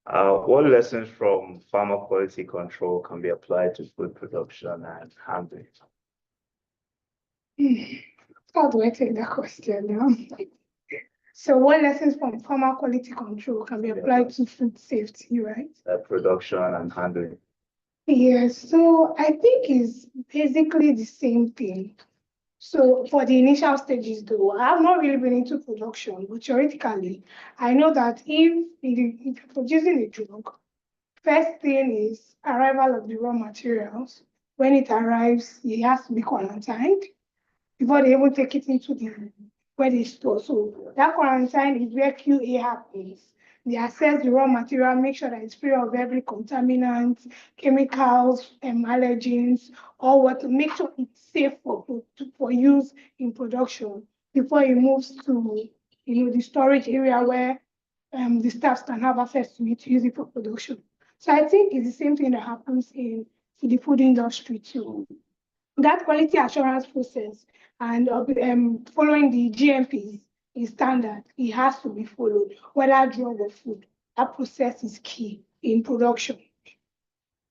what lessons from farmer quality control can be applied to food production and handling? How do I take that question now? So what lessons from farmer quality control can be applied to food safety, right? Production and handling. Yes, so I think it's basically the same thing. So for the initial stages though, I've not really been into production, but theoretically, I know that if you're producing a drug, first thing is arrival of the raw materials. When it arrives, it has to be quarantined before they even take it into where they store. So that quarantine is where QA happens. They assess the raw material, make sure that it's free of every contaminant, chemicals, allergens, or what to make sure it's safe for use in production before it moves to the storage area where the staff can have access to it to use it for production. So I think it's the same thing that happens in the food industry too. That quality assurance process and following the GMPs is standard. It has to be followed, whether drug or food. That process is key in production.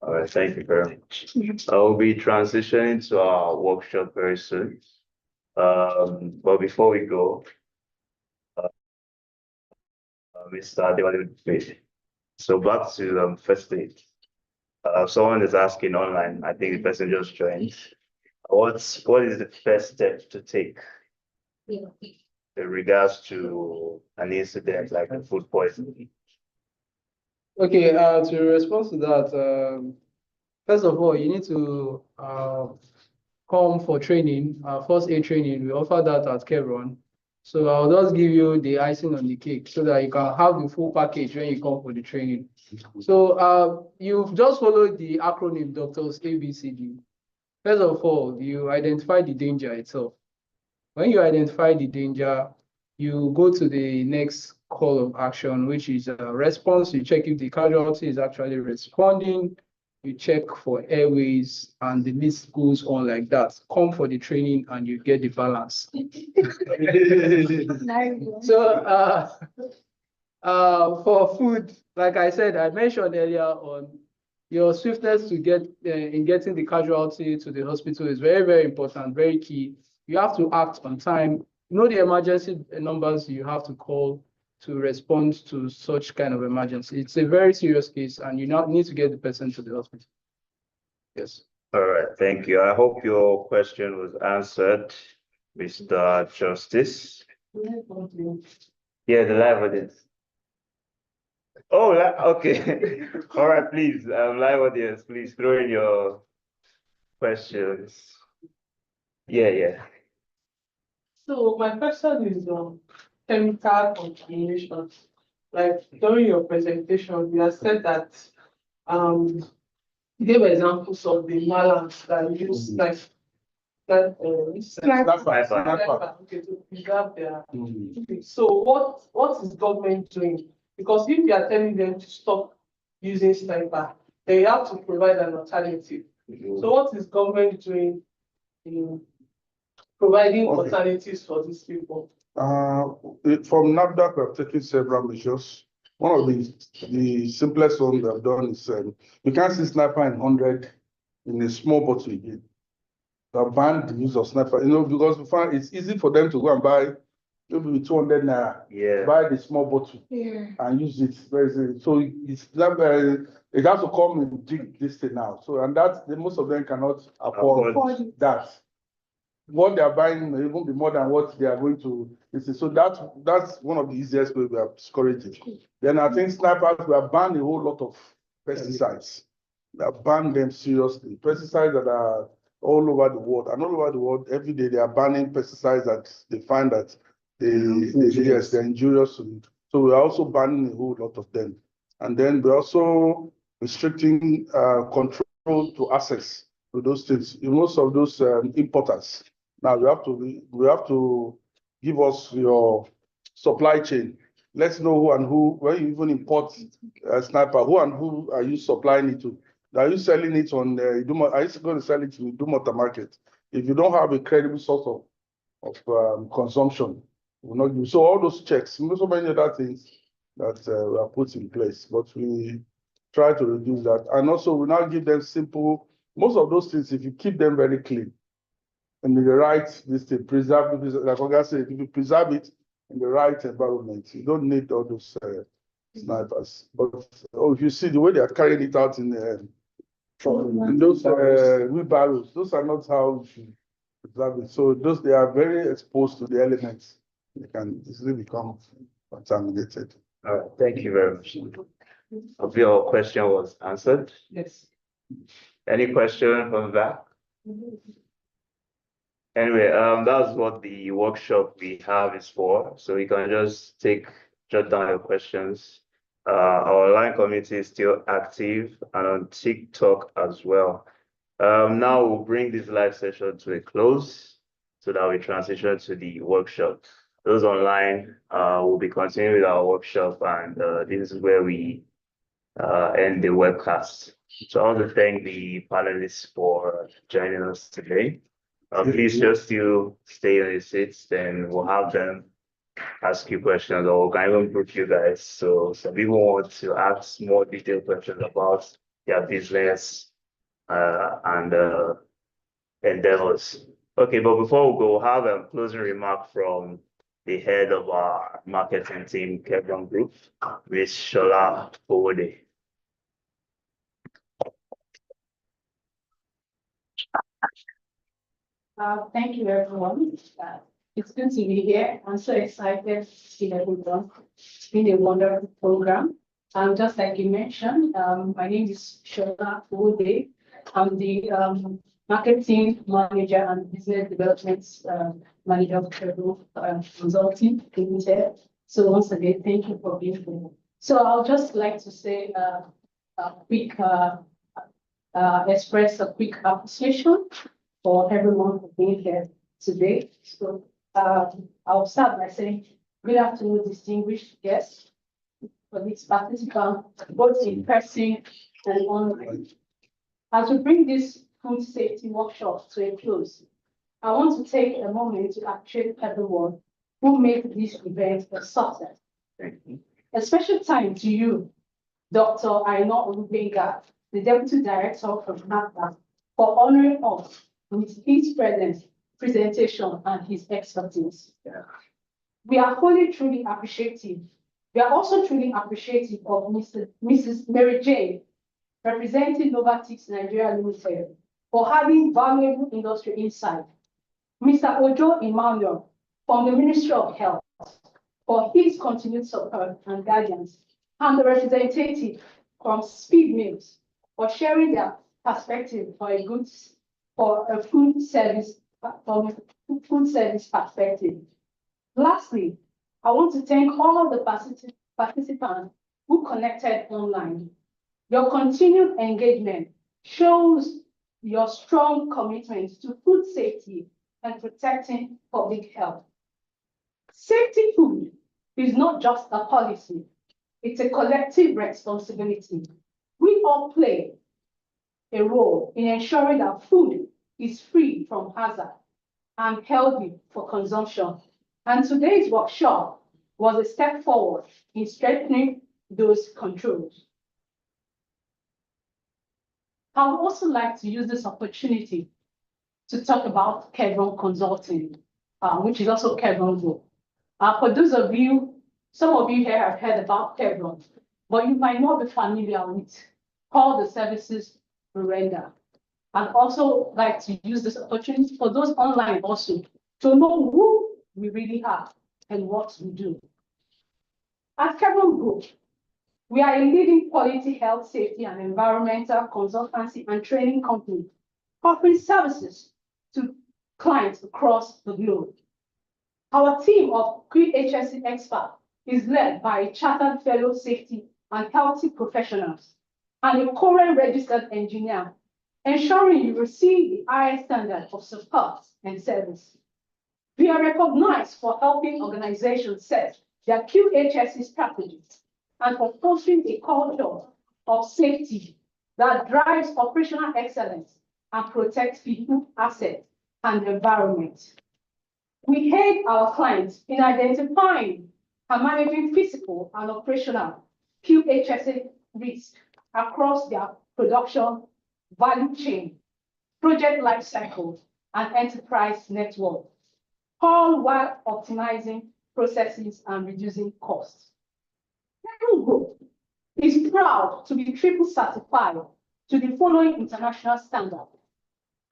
All right, thank you very much. I will be transitioning to our workshop very soon. But before we go, Mr. Adewale, please. So back to first aid. Someone is asking online, I think the person just joined. What is the first step to take in regards to an incident like a food poisoning? Okay, to respond to that, first of all, you need to come for training, first aid training. We offer that at Chevron. So I'll just give you the icing on the cake so that you can have the full package when you come for the training. So you've just followed the acronym doctors ABCD. First of all, you identify the danger itself. When you identify the danger, you go to the next call of action, which is a response. You check if the casualty is actually responding. You check for airways, and the list goes on like that. Come for the training and you get the balance. So for food, like I said, I mentioned earlier on, your swiftness to get in getting the casualty to the hospital is very, very important, very key. You have to act on time. Know the emergency numbers you have to call to respond to such kind of emergency. It's a very serious case, and you now need to get the person to the hospital. Yes. All right, thank you. I hope your question was answered, Mr. Justice. Yeah, the live audience. Oh, okay. All right, please, live audience, please throw in your questions. Yeah. So my question is on chemical contamination. Like during your presentation, you have said that you gave examples of the malams that use like that okay, to preserve their So what is government doing? Because if you are telling them to stop using sniper, they have to provide an alternative. So what is government doing in providing Okay. alternatives for these people? From NAFDAC, we have taken several measures. One of the simplest ones we have done is you can't see sniper in 100 in a small bottle again. They have banned the use of sniper, because we find it's easy for them to go and buy maybe with 200 naira, Yeah. buy the small bottle Yeah. and use it. So it's it has to come in this thing now. So and most of them cannot afford that. What they are buying may even be more than what they are going to. So that's one of the easiest ways we are discouraging. Then I think snipers, we have banned a whole lot of pesticides. We have banned them seriously. Pesticides that are all over the world, and all over the world, every day they are banning pesticides that they find that they're injurious. So we are also banning a whole lot of them. And then we're also restricting control to access to those things. Most of those importers. Now we have to give us your supply chain. Let's know who and who, when you even import sniper, who and who are you supplying it to? Are you selling it on Idumota? Are you going to sell it to Idumota market? If you don't have a credible source of consumption, will not give. So all those checks, so many other things that were put in place, but we try to reduce that. And also we now give them simple, most of those things, if you keep them very clean, and in the right, preserve, like Oga said, if you preserve it in the right environment, you don't need all those snipers. But if you see the way they are carrying it out in those wheelbarrows, those are not how you should preserve it. So they are very exposed to the elements. They can easily become contaminated. All right, thank you very much. Hope your question was answered. Yes. Any question from that? Anyway, that's what the workshop we have is for. So you can just jot down your questions. Our online community is still active and on TikTok as well. Now we'll bring this live session to a close so that we transition to the workshop. Those online will be continuing with our workshop, and this is where we end the webcast. So I want to thank the panelists for joining us today. Please just you stay on your seats, then we'll have them ask you questions, or we can even group you guys. So some people want to ask more detailed questions about their business and endeavors. Okay, but before we go, we'll have a closing remark from the head of our marketing team, Chevron Group, Ms. Shola Owode. Thank you, everyone. It's good to be here. I'm so excited to see everyone. It's been a wonderful program. Just like you mentioned, my name is Shola Owode. I'm the marketing manager and business development manager of Chevron Consulting Limited. So once again, thank you for being here. So I'll just like to say a quick express a quick appreciation for everyone for being here today. So I'll start by saying good afternoon, distinguished guests, colleagues, participants, both in person and online. As we bring this food safety workshop to a close, I want to take a moment to appreciate everyone who made this event a success. A special time to you, Dr. Aino Olubenga, the Deputy Director of NAFDAC, for honoring us with his presence, presentation, and his expertise. Yeah. We are truly appreciative. We are also truly appreciative of Mrs. Mary Jane, representing Novatics Nigeria Limited, for having valuable industry insight. Mr. Ojo Emmanuel from the Ministry of Health for his continued support and guidance, and the representative from Speed Mills for sharing their perspective for a food service perspective. Lastly, I want to thank all of the participants who connected online. Your continued engagement shows your strong commitment to food safety and protecting public health. Safety food is not just a policy, it's a collective responsibility. We all play a role in ensuring that food is free from hazard and healthy for consumption. And today's workshop was a step forward in strengthening those controls. I would also like to use this opportunity to talk about Chevron Consulting, which is also Chevron Group. For those of you, some of you here have heard about Chevron, but you might not be familiar with all the services we render. I'd also like to use this opportunity for those online also to know who we really are and what we do. At Chevron Group, we are a leading quality health, safety, and environmental consultancy and training company offering services to clients across the globe. Our team of QHSE experts is led by a chartered fellow safety and healthy professionals and a current registered engineer, ensuring you receive the highest standard of support and service. We are recognized for helping organizations set their QHSE strategies and for fostering a culture of safety that drives operational excellence and protects people, assets, and the environment. We aid our clients in identifying and managing physical and operational QHSE risks across their production, value chain, project life cycles, and enterprise network, all while optimizing processes and reducing costs. Chevron Group is proud to be triple certified to the following international standards: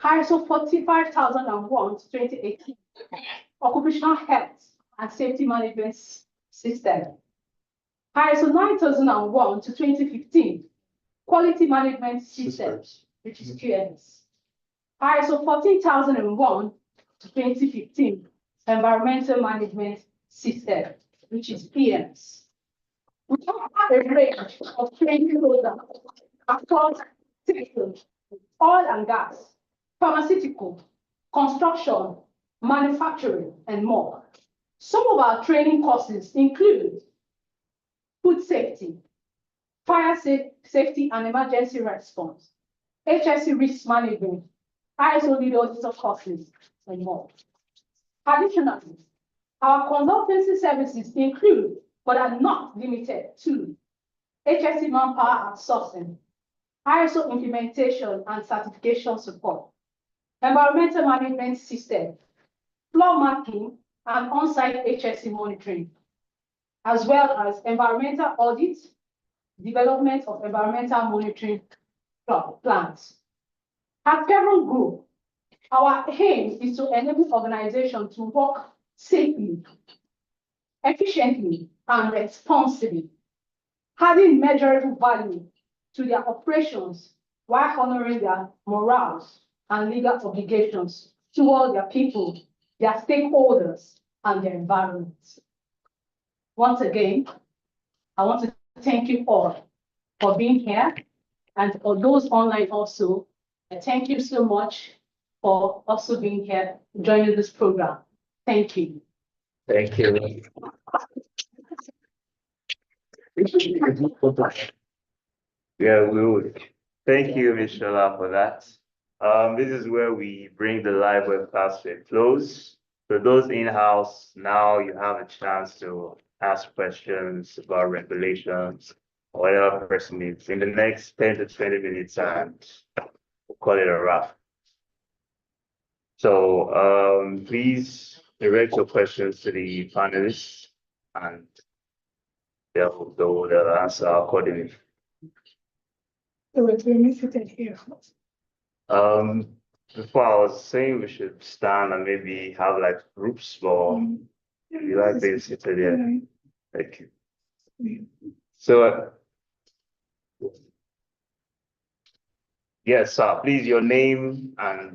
ISO 45001 to 2018, Occupational Health and Safety Management System, ISO 9001 to 2015, Quality Management Systems, which is QMS, ISO 14001 to 2015, Environmental Management System, which is PMS. We have a range of training programs across sectors, oil and gas, pharmaceutical, construction, manufacturing, and more. Some of our training courses include food safety, fire safety and emergency response, HSE risk management, ISO lead auditor courses, and more. Additionally, our consultancy services include, but are not limited to, HSE manpower outsourcing, ISO implementation and certification support, environmental management system, floor marking, and on-site HSE monitoring, as well as environmental audits, development of environmental monitoring plans. At Chevron Group, our aim is to enable organizations to work safely, efficiently, and responsibly, adding measurable value to their operations while honoring their morals and legal obligations toward their people, their stakeholders, and their environment. Once again, I want to thank you all for being here, and for those online also, thank you so much for also being here, joining this program. Thank you. Thank you. Yeah, we would. Thank you, Ms. Shola, for that. This is where we bring the live webcast to a close. For those in-house, now you have a chance to ask questions about regulations or whatever person needs in the next 10 to 20 minutes, and we'll call it a wrap. So please direct your questions to the panelists, and they'll answer accordingly. So we're seated here. Before I was saying we should stand and maybe have like groups, or you like being seated here. Thank you. So yes, sir, please, your name and